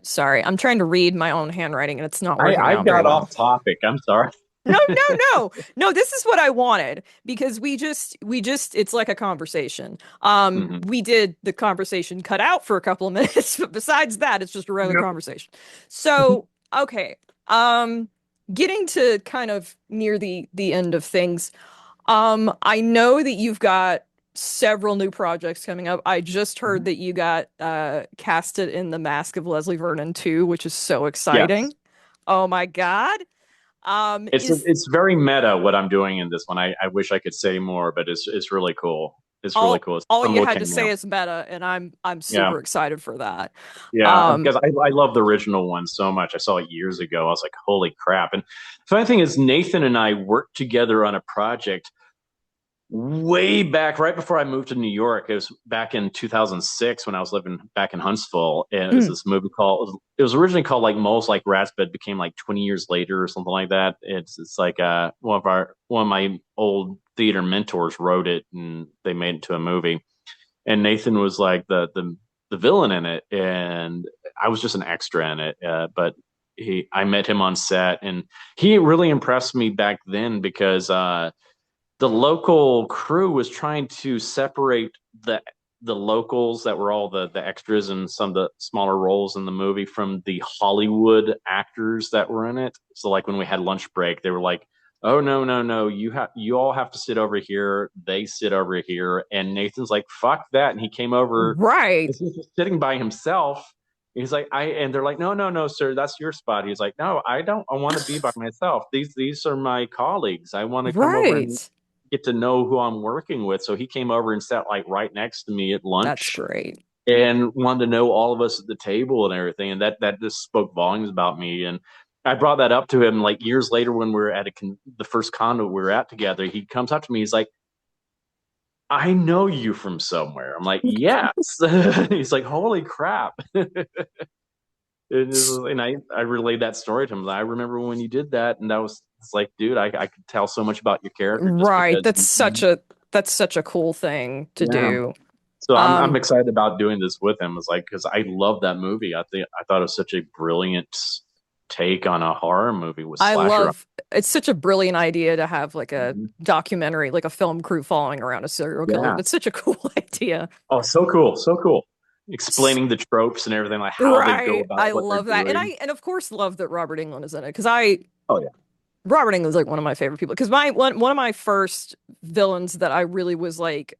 sorry. I'm trying to read my own handwriting and it's not working I out very got well. off topic. I'm sorry. No, no, no. No, this is what I wanted because it's like a conversation. Hmm. We did the conversation cut out for a couple of minutes, but besides that, it's just a regular Yep. conversation. So, okay. Um, Getting to kind of near the end of things. I know that you've got several new projects coming up. I just heard Mhm. that you got casted in The Mask of Leslie Vernon too, which is so Yes. exciting. Oh my God. Is It's very meta what I'm doing in this one. I wish I could say more, but it's really cool. It's really cool. It's all a fun you little had to say cameo. is meta, and I'm Yeah. super excited for that. Yeah, Um, because I love the original one so much. I saw it years ago. I was like, holy crap. And the funny thing is, Nathan and I worked together on a project way back, right before I moved to New York. It was back in 2006 when I was living back in Huntsville. And it was mm, this movie called, it was originally called like Moles Like Rats, but it became like 20 years later or something like that. It's like one of my old theater mentors wrote it and they made it into a movie. And Nathan was like the villain in it, and I was just an extra in it. But I met him on set, and he really impressed me back then because the local crew was trying to separate the locals that were all the extras and some of the smaller roles in the movie from the Hollywood actors that were in it. So like when we had lunch break, they were like, "Oh no, no, no, you all have to sit over here. They sit over here." And Nathan's like, "Fuck that." And he came over, right, he was just sitting by himself. He's like, and they're like, "No, no, no, sir, that's your spot." He's like, "No, I don't. I want to be by myself. These are my colleagues. I want to come over and right. get to know who I'm working with." So he came over and sat like right next to me at That's lunch great. and wanted to know all of us at the table and everything. And that just spoke volumes about me. And I brought that up to him like years later when we were at the first condo we were at together. He comes up to me. He's like, I know you from somewhere. I'm like, yes. He's like, holy crap. And I relayed that story to him. I remember when you did that, and that was it's like, dude, I could tell so much about your character just Right. because That's such a cool thing to yeah. do. So I'm Um, excited about doing this with him. It's like because I love that movie. I thought it was such a brilliant take on a horror movie with I slasher. love it's such a brilliant idea to have like a Mhm. documentary, like a film crew following around a serial killer. Yeah. That's such a cool idea. Oh, so cool, so cool. Explaining the tropes and everything, like how they go Right. about I what they're love that. And doing. I and of course love that Robert Englund is in it because I Oh yeah. Robert Englund's like one of my favorite people because my one of my first villains that I really was like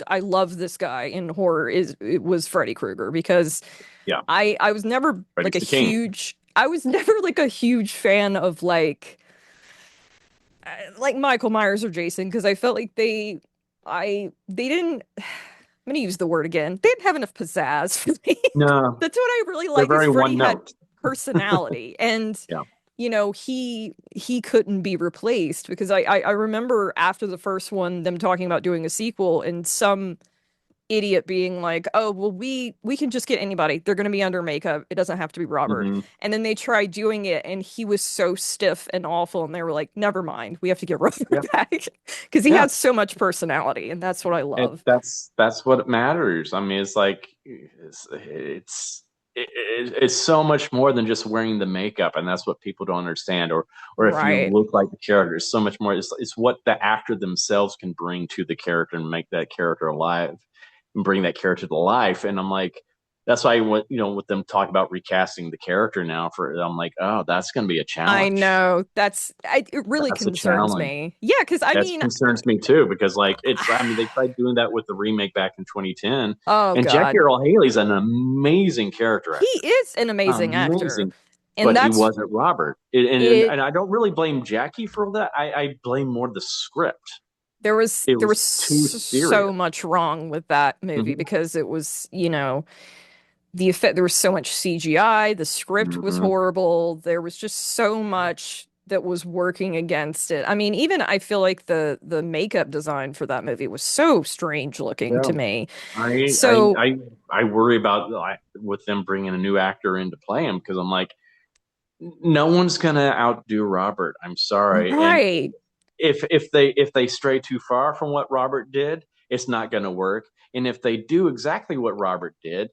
I love this guy in horror is it was Freddy Krueger because Yeah. I was never like Freddy's the king. I was never like a huge fan of like Michael Myers or Jason because I felt like they didn't I'm gonna use the word again. They didn't have enough pizzazz for me. No, That's what I really they're like is very Freddy one had note. personality and Yeah. he couldn't be replaced because I remember after the first one them talking about doing a sequel and some idiot being like, "Oh, well we can just get anybody. They're going to be under makeup. It doesn't have to be Robert." Hmm. And then they tried doing it and he was so stiff and awful and they were like, "Never mind. We have to get Yeah. Robert back." Because he Yeah. has so much personality and that's what I And love. that's what matters. I mean, it's like it's so much more than just wearing the makeup, and that's what people don't understand. Or if you Right. look like the character, it's so much more. It's what the actor themselves can bring to the character and make that character alive and bring that character to life. And I'm like, that's why when with them talk about recasting the character now for I'm like, oh, that's going to be a I challenge. know. It really That's a concerns challenge. me. Yeah, because I That mean, concerns me too because like I mean they tried doing that with the remake back in 2010 oh and Jackie God. Earl Haley's an amazing character He actor. is an amazing actor. Amazing, And but he that's wasn't Robert. And it. and I don't really blame Jackie for that. I blame more the script. It There was was too so serious. much wrong with that movie Hmm. because it was, the effect, there was so much CGI, the script was Hmm. horrible. There was just so much that was working against it. I mean, even I feel like the makeup design for that movie was so strange looking Yeah, to me. I I So, I I worry about like, with them bringing a new actor in to play him because I'm like, no one's gonna outdo Robert. I'm sorry, and right, if they stray too far from what Robert did, it's not going to work. And if they do exactly what Robert did,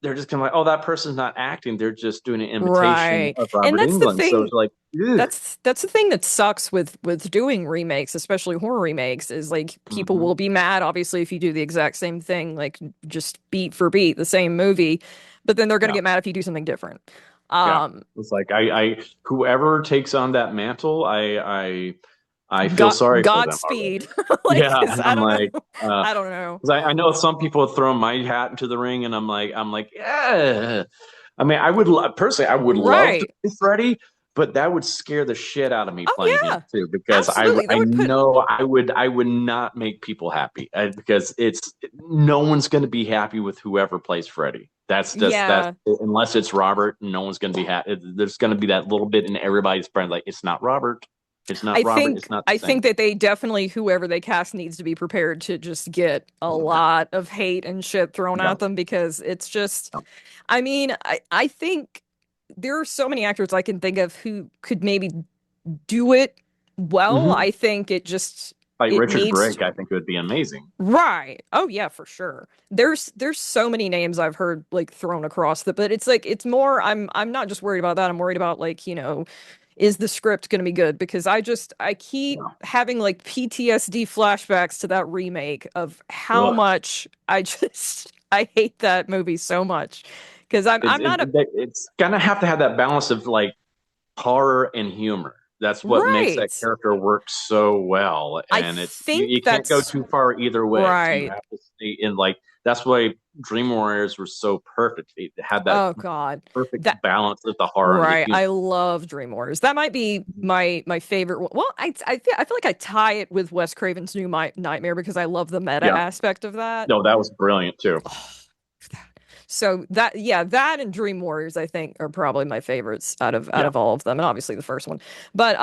they're just going to like, oh, that person's not acting; they're just doing an imitation right. of And Robert that's the England. So thing. it's like, ugh. That's the thing that sucks with doing remakes, especially horror remakes, is like people Hmm. will be mad, obviously, if you do the exact same thing, like just beat for beat, the same movie, but then they're gonna Yeah, get mad if you do something different. yeah. Um, It's like whoever takes on that mantle, I feel God, sorry for them already. Godspeed. Like, Yeah, 'cause and I I'm don't know. like, uh, I don't know. 'cause I know some people have thrown my hat into the ring, and I'm like, yeah. I mean, personally, I would love to Right. be Freddy, but that would scare the shit out of me Oh playing him yeah. too, because Absolutely. That I would put know I would not make people happy because no one's going to be happy with whoever plays Freddy. That's yeah. unless it's Robert, no one's going to be happy. There's going to be that little bit in everybody's brain like it's not Robert, it's not Robert, it's not the I think same. that they definitely whoever they cast needs to be prepared to just get a lot of hate and shit thrown Yeah. at them because it's just I mean, I think there are so many actors I can think of who could maybe do it well. Hmm. I think Like it Richard needs Brake, I think it would be amazing. right. Oh yeah, for sure. There's so many names I've heard like thrown across the but it's like it's more I'm not just worried about that. I'm worried about like, is the script going to be good? Because I keep Yeah. having like PTSD flashbacks to that remake of how Ugh. much I just I hate that movie so much. Because It, I'm it, not a it's gonna have to have that balance of like horror and humor. That's what makes that right. character work so well. I And you think can't go that's too far either way. You right. have to stay in like that's why Dream Warriors were so perfect. It had that Oh God. perfect That balance of the horror and the right. humor. I love Dream Warriors. That might be my favorite one. Well, I feel like I tie it with Wes Craven's New Nightmare because I love the meta Yeah. aspect of that. No, that was brilliant too. So that yeah, that and Dream Warriors I think are probably my favorites out Yeah. of all of them, and obviously the first one. But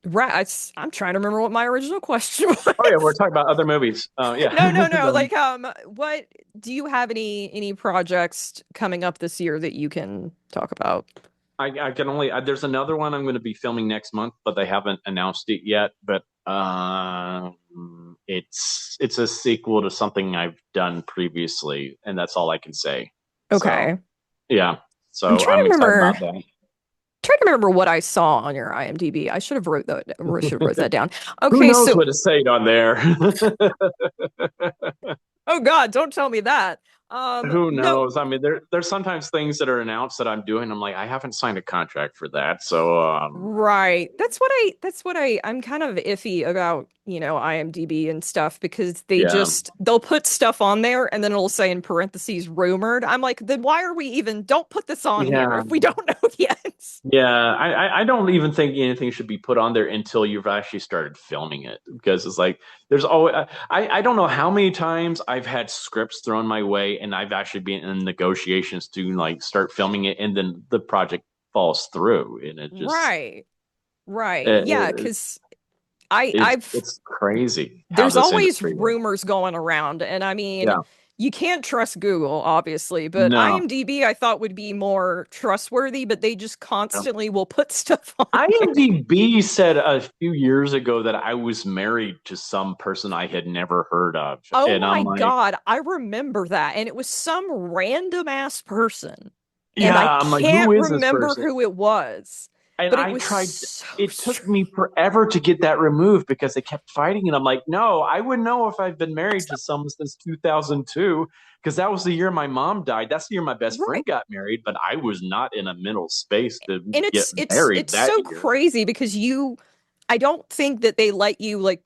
Right. I'm trying to remember what my original question Oh yeah, we're was. talking about other movies. Yeah. No, no, no. Um, Like, what do you have any projects coming up this year that you can talk about? I can only there's another one I'm going to be filming next month, but they haven't announced it yet. But it's a sequel to something I've done previously, and that's all I can say. So Okay. yeah, I'm so trying to I'm excited remember about that. what I saw on your IMDb. I should have wrote that down. Who Okay, knows so what to say on there? oh God, don't tell me that. Who No, knows? I mean, there's sometimes things that are announced that I'm doing. I'm like, I haven't signed a contract for that, so right. That's what I'm kind of iffy about, IMDb and stuff because yeah. they'll put stuff on there and then it'll say in parentheses rumored. I'm like, then why are we even don't put this on here Yeah. if we don't know yet? Yeah, I don't even think anything should be put on there until you've actually started filming it because it's like there's always I don't know how many times I've had scripts thrown my way and I've actually been in negotiations to like start filming it and then the project falls through and it just Right. Right. it, Yeah, it, because I it's I've it's crazy how there's this always industry works. rumors going around, and I mean, Yeah, you can't trust Google, obviously, but no. IMDb I thought would be more trustworthy, but they just constantly will put stuff on there. IMDb said a few years ago that I was married to some person I had never heard of. Oh And my I'm like, God, I remember that, and it was some random ass person, and I yeah, I'm like, can't who is this remember person? who it was, And but it I was tried, so it took strange. me forever to get that removed because they kept fighting. And I'm like, no, I would know if I've been married to someone since 2002, because that was the year my mom died. That's the year my best Right. friend got married, but I was not in a mental space to And get it's married that so year. crazy because I don't think that they let you like,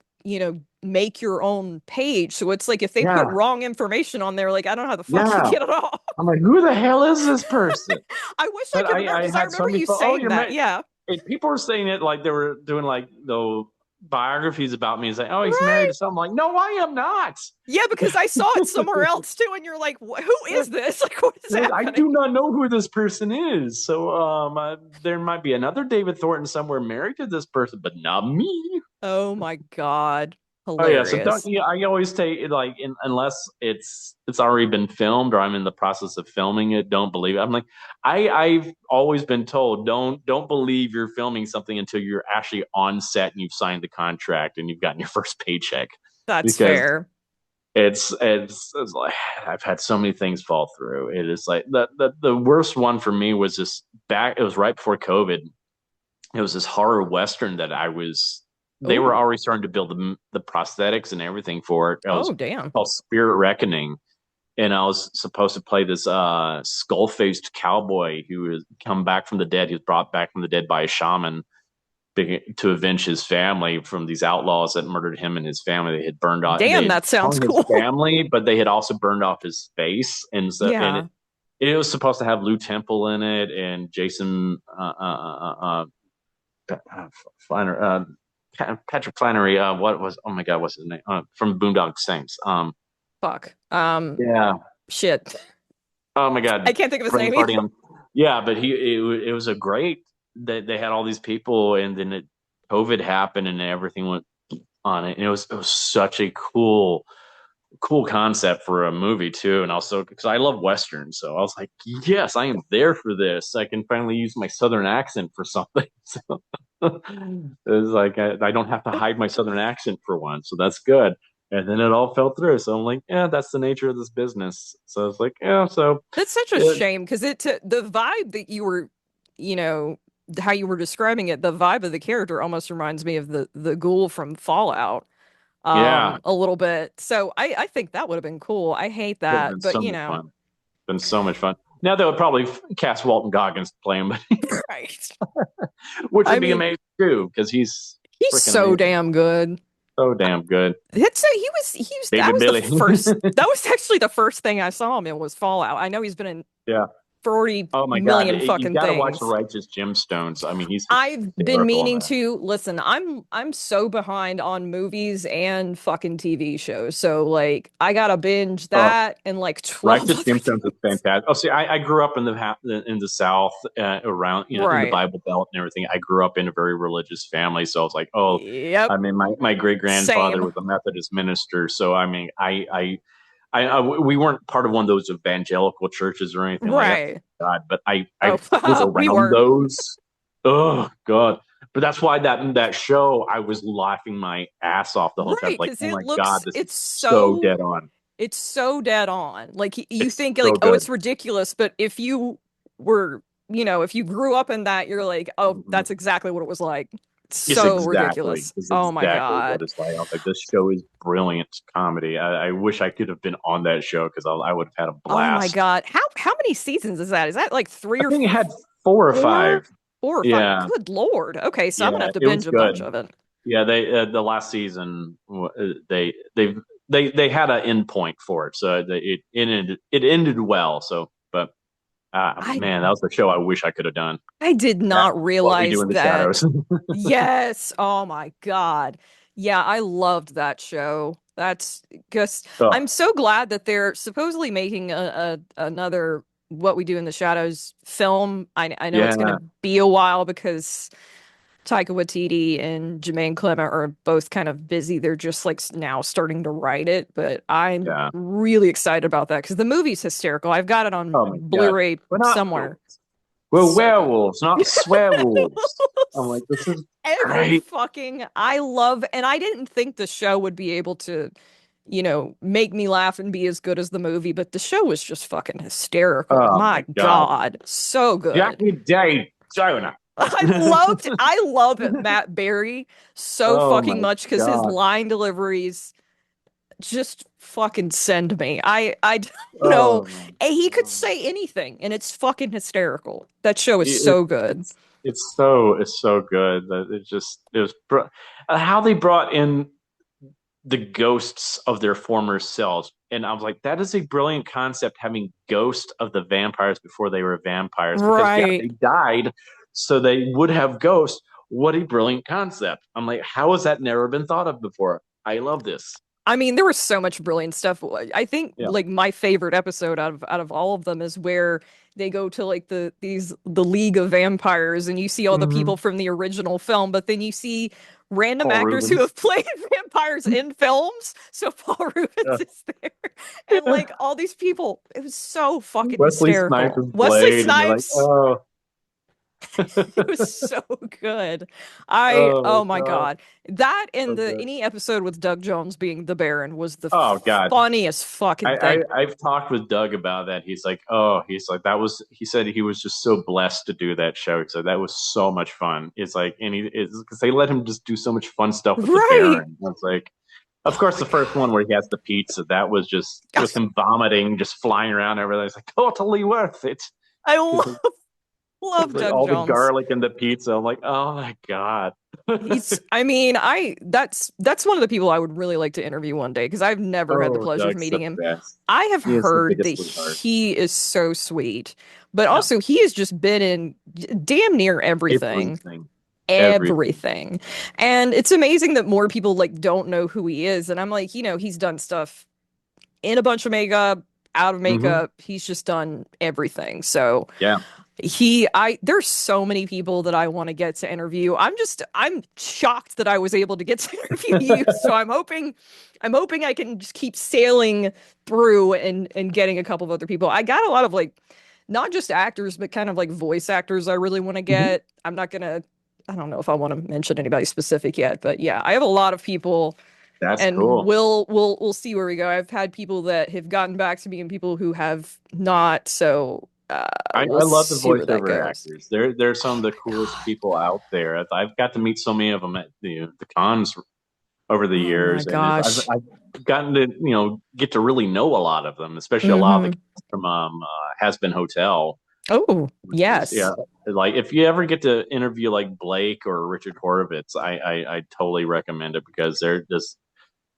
make your own page. So it's like if they put Yeah, wrong information on there, like I don't know how the fuck you yeah. get it off. I'm like, who the hell is this person? I wish I But could remember I because I had so remember many, you oh, saying you're that. married. Yeah. And people were saying it like they were doing like the biographies about me. It's like, oh, he's married Right. to someone. I'm like, no, I am not. Yeah, because I saw it somewhere else too, and you're like, who is this? Like, what is I happening? do not know who this person is. So there might be another David Thornton somewhere married to this person, but not me. Oh my God. Oh yeah, so don't Hilarious. yeah, I always take it like unless it's already been filmed or I'm in the process of filming it, don't believe it. I'm like I've always been told don't believe you're filming something until you're actually on set and you've signed the contract and you've gotten your first paycheck That's because fair. it's like I've had so many things fall through. It is like the worst one for me was this back. It was right before COVID. It was this horror western that I was. They were Oh, already starting to build the prosthetics and everything for it. It was oh, damn. called Spirit Reckoning, and I was supposed to play this skull faced cowboy who was come back from the dead. He was brought back from the dead by a shaman to avenge his family from these outlaws that murdered him and his family. They had burned off. They Damn, had that sounds hung his cool. family, but they had also burned off his face, and so Yeah. it was supposed to have Lou Temple in it and Jason Flannery, Patrick Flannery. What was? Oh my God, what's his name? From Boondock Saints. Fuck. Yeah. Shit. Oh my I God, can't think of his brain name either. party on. Yeah, but it was a great that they had all these people, and then COVID happened, and everything went on it, and it was such a cool concept for a movie too, and also because I love westerns, so I was like, yes, I am there for this. I can finally use my southern accent for something. So it was like I don't have to hide my southern accent for once, so that's good. And then it all fell through. So I'm like, yeah, that's the nature of this business. So I was like, yeah, so That's such a it, shame because the vibe that you were, you know, how you were describing it, the vibe of the character almost reminds me of the ghoul from Fallout, yeah, a little bit. So I think that would have been cool. I hate it would have that, been but so much fun. Been so much fun. Now they would probably cast Walton Goggins to play him, right. which I would be mean, amazing too, because he's he's freaking so amazing. damn good. So damn good. That David was the Billy. first that was actually the first thing I saw him in was Fallout. I know he's been in Yeah. 40 Oh my God, million you fucking got to watch The things. Righteous Gemstones. I mean, he's I've been hysterical in meaning that. to listen. I'm so behind on movies and fucking TV shows. So like I gotta binge Oh, that and like 12 Righteous other Gemstones is things. fantastic. Oh, see, I grew up in the South, around in the Right. Bible Belt and everything. I grew up in a very religious family, so I was like, oh, Yep. I mean, my great grandfather Same. was a Methodist minister, so I mean, we weren't part of one of those evangelical churches or anything like that. Right. God, but I was Oh, we around were. those. Oh God. But that's why that show I was laughing my ass off the whole time. Right, Like, because oh my God, this is it's so so dead on. dead on. Like you It's think so like, oh, good. it's ridiculous, but if you were, if you grew up in that, you're like, oh, Mhm. that's exactly what it was like. It's so ridiculous. It's Oh my exactly what God. it's like. I was like, this show is brilliant comedy. I wish I could have been on that show because I would have had a Oh my blast. God. How many seasons is that? Is that like three I or think it had four or four? five. Four or five? Yeah, Good Lord. Okay, so I'm gonna yeah, have to it was binge a bunch good. of it. Yeah, they the last season they had an end point for it, so it ended well. So, but I man, that was the show I wish I could have done. I did That not What We Do realize in the that. Shadows. Yes. Oh my God. Yeah, I loved that show. That's just, I'm Oh so glad that they're supposedly making another What We Do in the Shadows film. I know it's going yeah. to be a while because Taika Waititi and Jermaine Clement are both kind of busy. They're just like now starting to write it, but I'm Yeah. really excited about that because the movie's hysterical. I've got it on Oh my God. Blu-ray We're not somewhere. we're So good. werewolves, not swearwolves. I'm like, this is Every great. fucking I love, and I didn't think the show would be able to, make me laugh and be as good as the movie, but the show was just fucking hysterical. Oh my My God. God, so good. Jackie Day Jonah. I love it, Matt Berry so Oh fucking my much because his God. line deliveries just fucking send me. I don't know. Oh my He could God. say anything, and it's fucking hysterical. That show is It, so good. it's so good that it was how they brought in the ghosts of their former selves. And I was like, that is a brilliant concept, having ghosts of the vampires before they were vampires. Because yeah, Right. they died, so they would have ghosts. What a brilliant concept. I'm like, how has that never been thought of before? I love this. I mean, there was so much brilliant stuff. I think Yeah. like my favorite episode out of all of them is where they go to like the League of Vampires and you see all the people Hmm. from the original film, but then you see random Paul actors who Rubens. have played vampires in films. So Paul Rubens Yeah. is there and like all these people. It was so fucking Wesley Snipes hysterical. is Wesley Blade, and you're like, Snipes. oh, It was so good. oh Oh my my God, God. That and so the good. any episode with Doug Jones being the Baron was the Oh God, funniest fucking thing. I've talked with Doug about that. He's like, that was, he said he was just so blessed to do that show. So that was so much fun. It's like, and it's because they let him just do so much fun stuff with the Right. Baron. It's like, of course, the first one where he has the pizza, that was just with him vomiting, just flying around everything. It's like totally worth it. I Because love like Doug all the Jones. garlic in the pizza. I'm like, oh my God. I mean, that's one of the people I would really like to interview one day because I've never had the Oh, pleasure of Doug's the meeting him. best. I have He is the heard that biggest sweetheart. he is so sweet, but Yeah. also he has just been in damn near everything. Everything. Everything. Everything. And it's amazing that more people like don't know who he is. And I'm like, he's done stuff in a bunch of makeup, out of Hmm. makeup. He's just done everything. So Yeah. there's so many people that I want to get to interview. I'm shocked that I was able to get to interview you. So I'm hoping I can just keep sailing through and getting a couple of other people. I got a lot of like, not just actors, but kind of like voice actors I really want to Mhm. get. I don't know if I want to mention anybody specific yet, but yeah, I have a lot of people That's and cool. we'll see where we go. I've had people that have gotten back to me and people who have not, so we'll I love the see where that voiceover goes. actors. They're some of the Oh my coolest God. people out there. I've got to meet so many of them at the cons over the Oh my years, and gosh. I've gotten to get to really know a lot of them, especially a lot of the Hmm. cast from Has Been Hotel, Oh, which is yeah. yes. Like if you ever get to interview like Blake or Richard Horvitz, I totally recommend it because they're just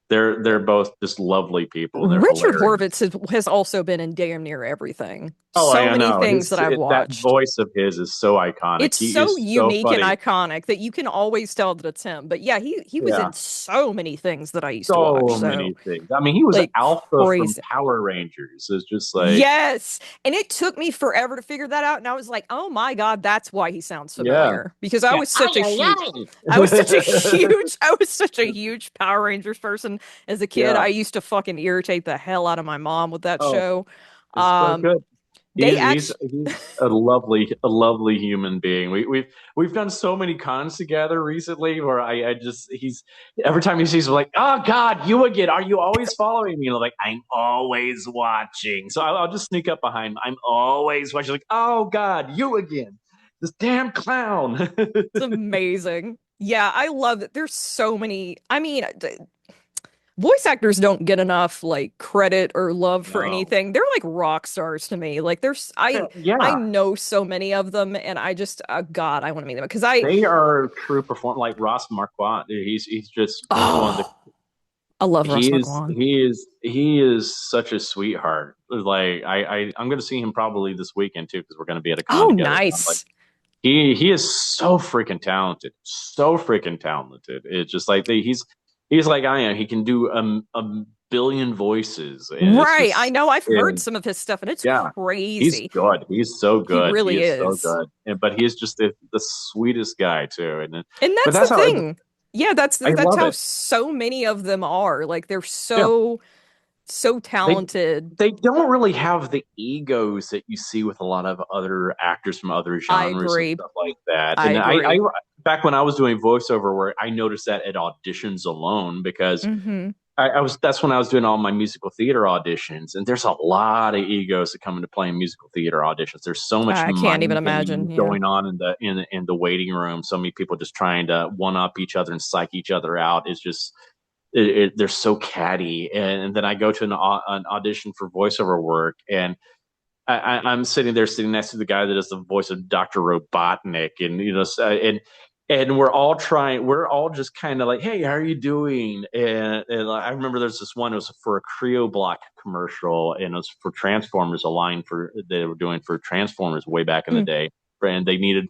They're both just lovely people, and they're Richard hilarious. Horvitz has also been in damn near everything. Oh, So I many know. things that I've That watched. voice of his is so iconic. It's He so is so unique and funny. iconic that you can always tell that it's him. But yeah, he was Yeah. in so many things that I used to watch. So So many things. I mean, he was like Alpha from crazy. Power Rangers. It's just like, Yes. And it took me forever to figure that out. And I was like, oh my God, that's why he sounds yeah. familiar. Because Yeah. Ay, ay, ay. I was such a huge Power Rangers person as a kid. Yeah. I used to fucking irritate the hell out of my mom with that Oh, show. it's so Um, good. they actually, He's a lovely human being. We've done so many cons together recently where I just he's every time he sees me like, oh God, you again. Are you always following me? And I'm like, I'm always watching. So I'll just sneak up behind him. I'm always watching, like, oh God, you again. This damn clown. it's amazing. Yeah, I love it. There's so many. I mean, voice actors don't get enough like credit or love for No. anything. They're like rock stars to me. Like there's I Yeah. know so many of them and I just God, I want to meet them because I They are true perform like Ross Marquand. He's just one of the oh, I love Ross Marquand. he is such a sweetheart. Like I'm gonna see him probably this weekend too because we're gonna be at a con Oh, together. I'm like nice. he is so freaking talented, so freaking talented. It's just like he's like I am. He can do a billion voices, and it's Right. I just know I've heard and some of his stuff and it's yeah, he's crazy. good. He's so He good. He really is so is. good. But he is just the sweetest guy too. And But that's the that's how thing. Yeah, I that's love how it. so many of them are. Like they're Yeah. so They talented. they don't really have the egos that you see with a lot of other actors from other I genres and agree. stuff like that. I And I agree. back when I was doing voiceover work, I noticed that at auditions alone because Hmm. I was that's when I was doing all my musical theater auditions, and there's a lot of egos that come into play in musical theater auditions. There's so much I can't even mind imagine. games Yeah. going on in the waiting room. So many people just trying to one up each other and psych each other out. It's just they're so catty. And then I go to an audition for voiceover work, and I'm sitting there, sitting next to the guy that is the voice of Dr. Robotnik, and we're all just kind of like, hey, how are you doing? And I remember there's this one, it was for a Creo Block commercial, and it was for Transformers, a line for they were doing for Transformers way back in the Mm. day, and they needed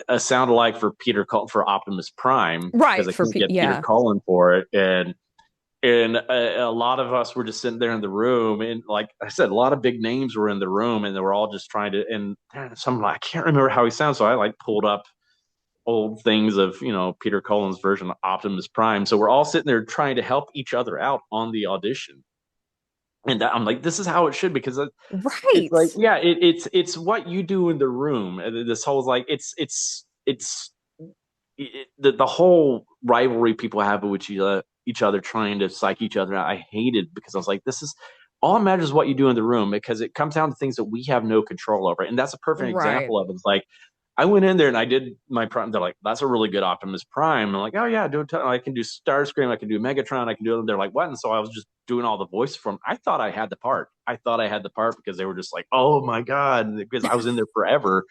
a sound alike for for Optimus Prime because Right. they couldn't get Peter Yeah. Cullen for it, and a lot of us were just sitting there in the room, and like I said, a lot of big names were in the room, and they were all just trying to. And some I can't remember how he sounds, so I like pulled up old things of Peter Cullen's version of Optimus Prime. So we're all sitting there trying to help each other out on the audition, and I'm like, this is how it should because it's like Right. yeah, it's what you do in the room. This whole like it's the whole rivalry people have with each other trying to psych each other out. I hated because I was like, this is all that matters is what you do in the room because it comes down to things that we have no control over. And that's a perfect Right. example of it. It's like I went in there and I did my prime. They're like, that's a really good Optimus Prime. And I'm like, oh yeah, I can do Starscream, I can do Megatron, I can do it. They're like, what? And so I was just doing all the voice from. I thought I had the part. I thought I had the part because they were just like, oh my god, because I was in there forever.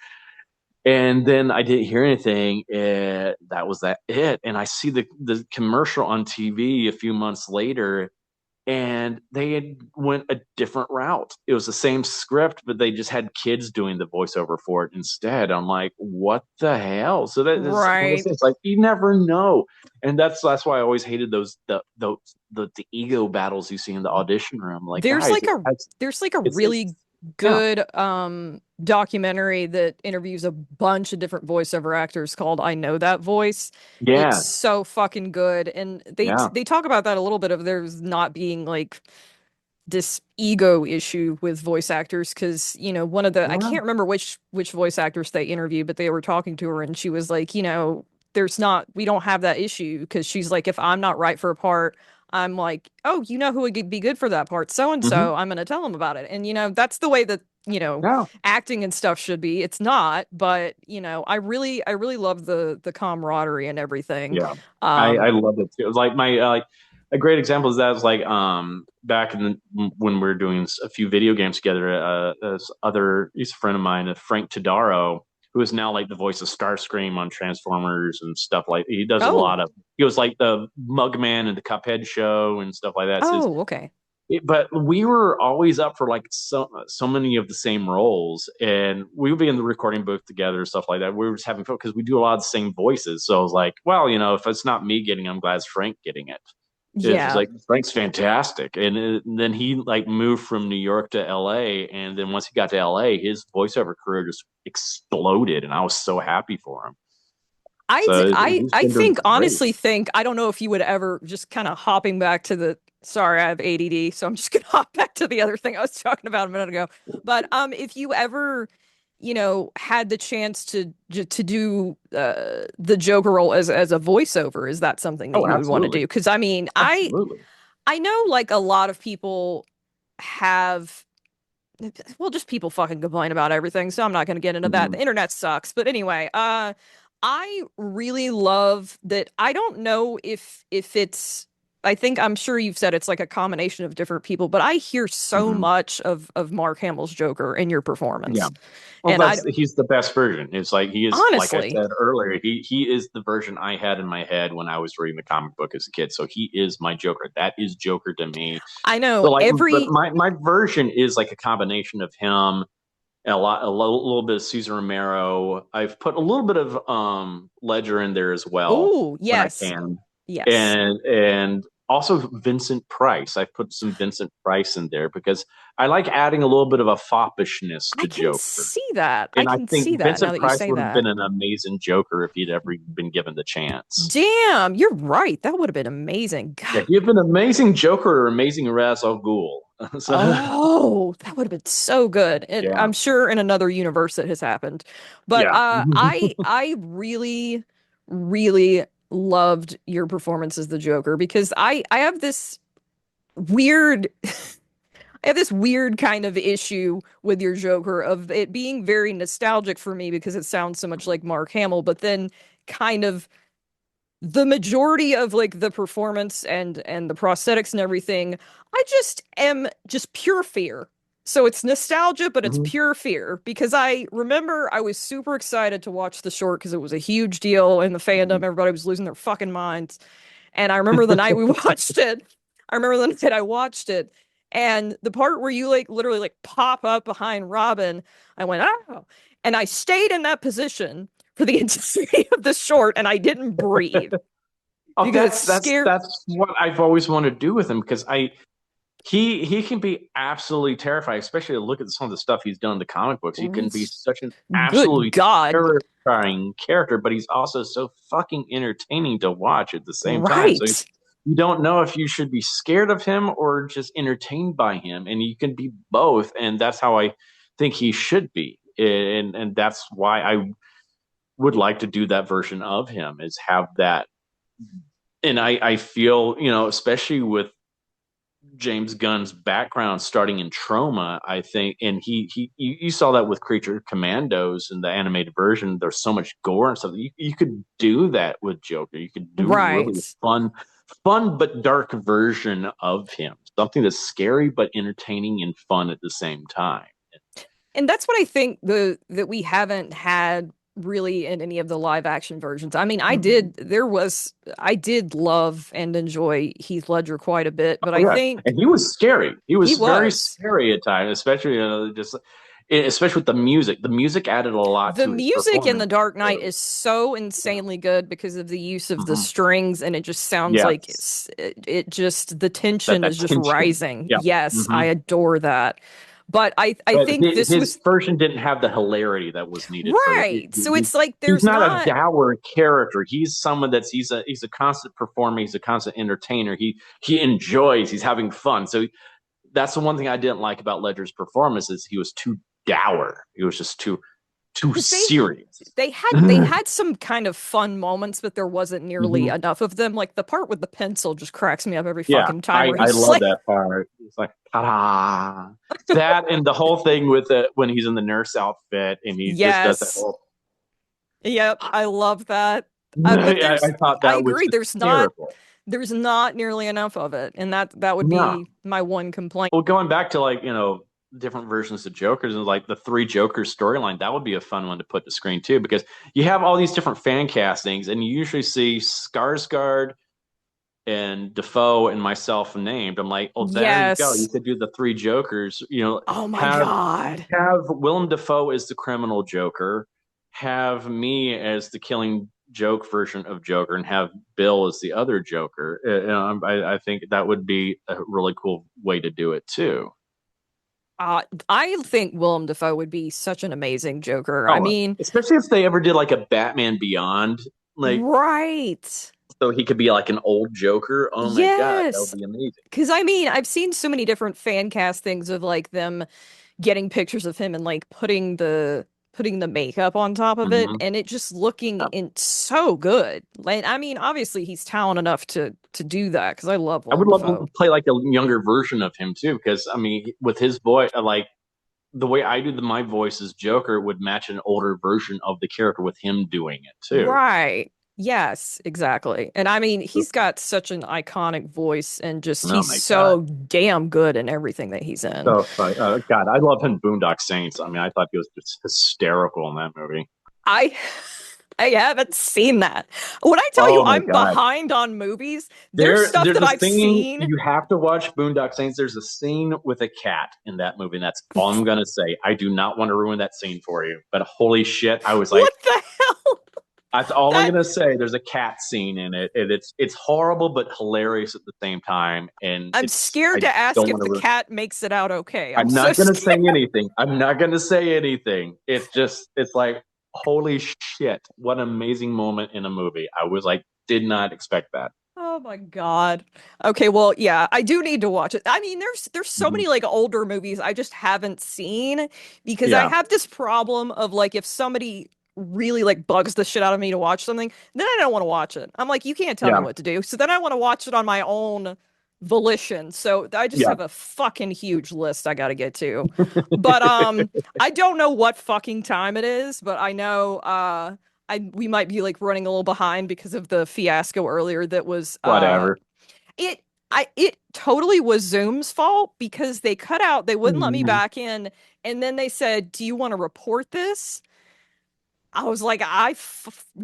And then I didn't hear anything. And that was it. And I see the commercial on TV a few months later, and they had went a different route. It was the same script, but they just had kids doing the voiceover for it instead. I'm like, what the hell? So that is one of those Right. things. Like you never know, and that's why I always hated the ego battles you see in the audition room. Like There's guys, like a there's like a it's really yeah good documentary that interviews a bunch of different voiceover actors called I Know That Voice. It's yeah so fucking good and yeah they talk about that a little bit of there's not being like this ego issue with voice actors because one of the I yeah. can't remember which voice actors they interviewed but they were talking to her and she was like there's not we don't have that issue because she's like if I'm not right for a part I'm like oh who would be good for that part so and hmm so I'm gonna tell them about it and that's the way that yeah acting and stuff should be it's not but I really love the camaraderie and everything Yeah, I um love it too. It was like my like a great example is that was like back in when we were doing a few video games together. This other he's a friend of mine, Frank Tadaro, who is now like the voice of Starscream on Transformers and stuff like. He does a Oh, lot of. He was like the Mugman in the Cuphead show and stuff like that. So oh, okay. but we were always up for like so many of the same roles, and we would be in the recording booth together, stuff like that. We were just having fun because we do a lot of the same voices. So I was like, well, if it's not me getting it, I'm glad it's Frank getting it. It's just Yeah. like Frank's fantastic, and then he like moved from New York to L.A., and then once he got to L.A., his voiceover career just exploded, and I was so happy for him. So he's I been doing think great. honestly think I don't know if you would ever just kind of hopping back to the sorry, I have ADD, so I'm just gonna hop back to the other thing I was talking about a minute ago. But if you ever, had the chance to do the Joker role as a voiceover, is that something that Oh, you would want to do? absolutely, Because I mean, absolutely. I know like a lot of people have well, just people fucking complain about everything, so I'm not going to get into that. Mhm. The internet sucks. But anyway, I really love that. I don't know if it's I think I'm sure you've said it's like a combination of different people, but I hear so Mhm. much of Mark Hamill's Joker in your Yeah. performance. Well, And I that's he's the best version. It's like he is, like I honestly, said earlier, he is the version I had in my head when I was reading the comic book as a kid. So he is my Joker. That is Joker to me. I know So like, but every my version is like a combination of him and little bit of Cesar Romero. I've put a little bit of Ledger in there as well oh, when I yes. can, Yes. and also Vincent Price. I've put some Vincent Price in there because I like adding a little bit of a foppishness I to can Joker. see that. I And I can see think that now Vincent that you Price say would have that. been an amazing Joker if he'd ever been given the chance. Damn, you're right. That would have been amazing. Yeah, God. he'd have been an amazing Joker or amazing Ra's al Ghul. So, Oh, that would have been so good. And yeah, I'm sure in another universe it has happened. But yeah. I really, really loved your performance as the Joker because I have this weird I have this weird kind of issue with your Joker of it being very nostalgic for me because it sounds so much like Mark Hamill, but then kind of the majority of like the performance and the prosthetics and everything, I just am just pure fear. So it's nostalgia, but it's Mhm. pure fear because I remember I was super excited to watch the short because it was a huge deal in the fandom. Everybody was losing their fucking minds. And I remember the night we watched it. I remember the night I watched it. And the part where you like literally like pop up behind Robin, I went, oh. And I stayed in that position for the entirety of the short and I didn't breathe Oh, because it's that's scary. that's what I've always wanted to do with him because I he can be absolutely terrifying, especially to look at some of the stuff he's done in the comic books. He can be such an Good absolutely God. terrifying character, but he's also so fucking entertaining to watch at the same time. So Right. you don't know if you should be scared of him or just entertained by him, and you can be both, and that's how I think he should be, and that's why I would like to do that version of him is have that. And I feel, especially with James Gunn's background starting in trauma, I think, and you saw that with Creature Commandos in the animated version. There's so much gore and stuff. You could do that with Joker. You could do really Right. fun but dark version of him. Something that's scary but entertaining and fun at the same time. And that's what I think the that we haven't had really in any of the live action versions. I mean, Mhm. I did love and enjoy Heath Ledger quite a bit, but Oh I yeah, think and he was scary. He he was very was. scary at times, especially just especially with the music. The music added a lot The to his music in performance. The Dark Knight So, is so yeah. insanely good because of the use of the Hmm. strings, and it just sounds like Yes, it just the tension that is just tension. rising. Yeah. Yes, Hmm. I adore that. But I But think this his was version didn't have the hilarity that was needed for the. right. So it's like He's there's not a not dour character. He's someone that's he's a constant performer. He's a constant entertainer. He enjoys. He's having fun. So that's the one thing I didn't like about Ledger's performance is he was too dour. He was just too because serious. they Hmm. had some kind of fun moments, but there wasn't nearly enough of them. Like the part with the pencil just cracks me up every Yeah, fucking time where I he's love like, that part. It's like ta-da. That and the whole thing with it when he's in the nurse outfit and he just does that yes, whole. yep, I love that. But I thought I that was agree, just terrible. there's not nearly enough of it, and that would No. be my one complaint. Well, going back to like, different versions of Jokers and like the three Jokers storyline. That would be a fun one to put to screen too, because you have all these different fan castings, and you usually see Skarsgård and Defoe and myself named. I'm like, oh, there you go. You Yes. could do the three Jokers. Oh my Have God. have Willem Dafoe as the criminal Joker, have me as the killing joke version of Joker, and have Bill as the other Joker. I think that would be a really cool way to do it too. I think Willem Dafoe would be such an amazing Joker. I Oh, mean, especially if they ever did like a Batman Beyond, like right. so he could be like an old Joker. Oh my God, that would Yes. be amazing. Because I mean, I've seen so many different fan castings of like them getting pictures of him and like putting the makeup on top of it Hmm. and it just looking in so good. Like I mean, obviously he's talented enough to do that because I love I Willem would love Dafoe. to play like a younger version of him too, because I mean, with his voice, like the way I do my voice as Joker would match an older version of the character with him doing it too. Right. Yes, exactly. And I mean, he's got such an iconic voice and just Oh he's my God, so damn good in everything that he's in. so funny. God, I love him. Boondock Saints. I mean, I thought he was just hysterical in that movie. I I haven't seen that. When I tell you Oh my I'm God. behind on movies, there's stuff There's that a I've scene seen. you have to watch Boondock Saints. There's a scene with a cat in that movie, and that's all I'm gonna say. I do not want to ruin that scene for you, but holy shit, I was like, What the hell? that's all I'm That gonna say. There's a cat scene in it, and it's horrible but hilarious at the same time. And I'm it's scared I to ask don't if want to the ruin. cat makes it out okay. I'm I'm so not gonna say scared. anything. I'm not gonna say anything. It's like holy shit, what an amazing moment in a movie. I was like, did not expect that. Oh my God. Okay, well, yeah, I do need to watch it. I mean, there's so Mhm. many like older movies I just haven't seen because I Yeah, have this problem of like if somebody really like bugs the shit out of me to watch something, then I don't want to watch it. I'm like, you can't tell me yeah, what to do. So then I want to watch it on my own volition. So I just yeah. have a fucking huge list I got to get to. But I don't know what fucking time it is, but I know we might be like running a little behind because of the fiasco earlier that was Whatever. it it totally was Zoom's fault because they wouldn't let me Mhm. back in and then they said, "Do you want to report this?" I was like,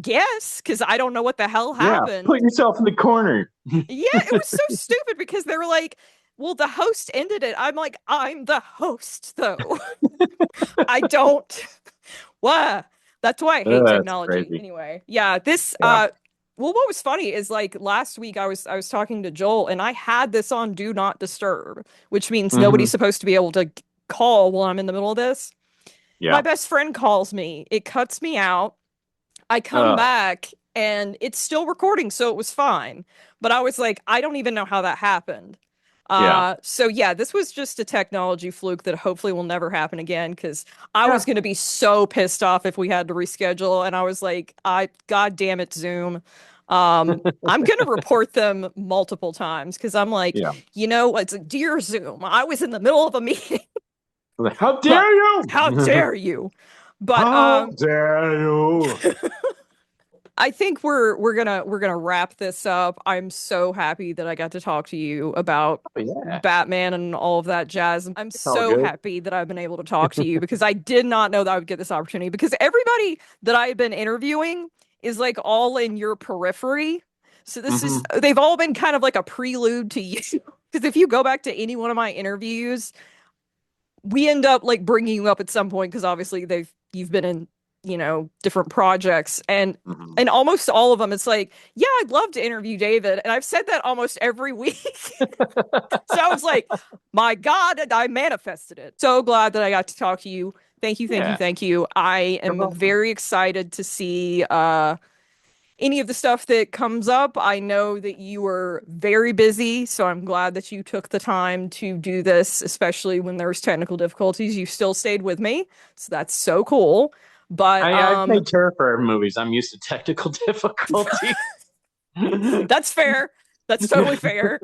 guess because I don't know what the hell Yeah, put happened. yourself in the corner. Yeah, it was so stupid because they were like, "Well, the host ended it." I'm like, "I'm the host though." I don't. What? That's why I hate That's technology. crazy. Anyway, yeah, this Yeah. well, what was funny is like last week I was talking to Joel and I had this on Do Not Disturb, which means nobody's Hmm. supposed to be able to call while I'm in the middle of this. My Yeah. best friend calls me. It cuts me out. I come Uh, back and it's still recording, so it was fine. But I was like, I don't even know how that happened. yeah. So yeah, this was just a technology fluke that hopefully will never happen again because I was Yeah. gonna be so pissed off if we had to reschedule, and I was like, God damn it, Zoom. I'm gonna report them multiple times because I'm like, Yeah. it's like, dear Zoom, I was in the middle of a meeting, How but dare how you? dare you? But How dare you? I think we're gonna wrap this up. I'm so happy that I got to talk to you about Oh, yeah. Batman and all of that jazz. I'm It's all so good. happy that I've been able to talk to you because I did not know that I would get this opportunity because everybody that I've been interviewing is like all in your periphery. So Hmm. they've all been kind of like a prelude to you. Because if you go back to any one of my interviews, we end up like bringing you up at some point because obviously you've been in different projects Hmm. and almost all of them it's like yeah I'd love to interview David and I've said that almost every week. So I was like my God and I manifested it. So glad that I got to talk to you. Thank you, thank you, Yeah. thank you. I You're am welcome. very excited to see any of the stuff that comes up. I know that you were very busy, so I'm glad that you took the time to do this, especially when there was technical difficulties. You still stayed with me, so that's so cool. But I've made Terrifier movies. I'm used to technical difficulty. that's fair. That's totally fair.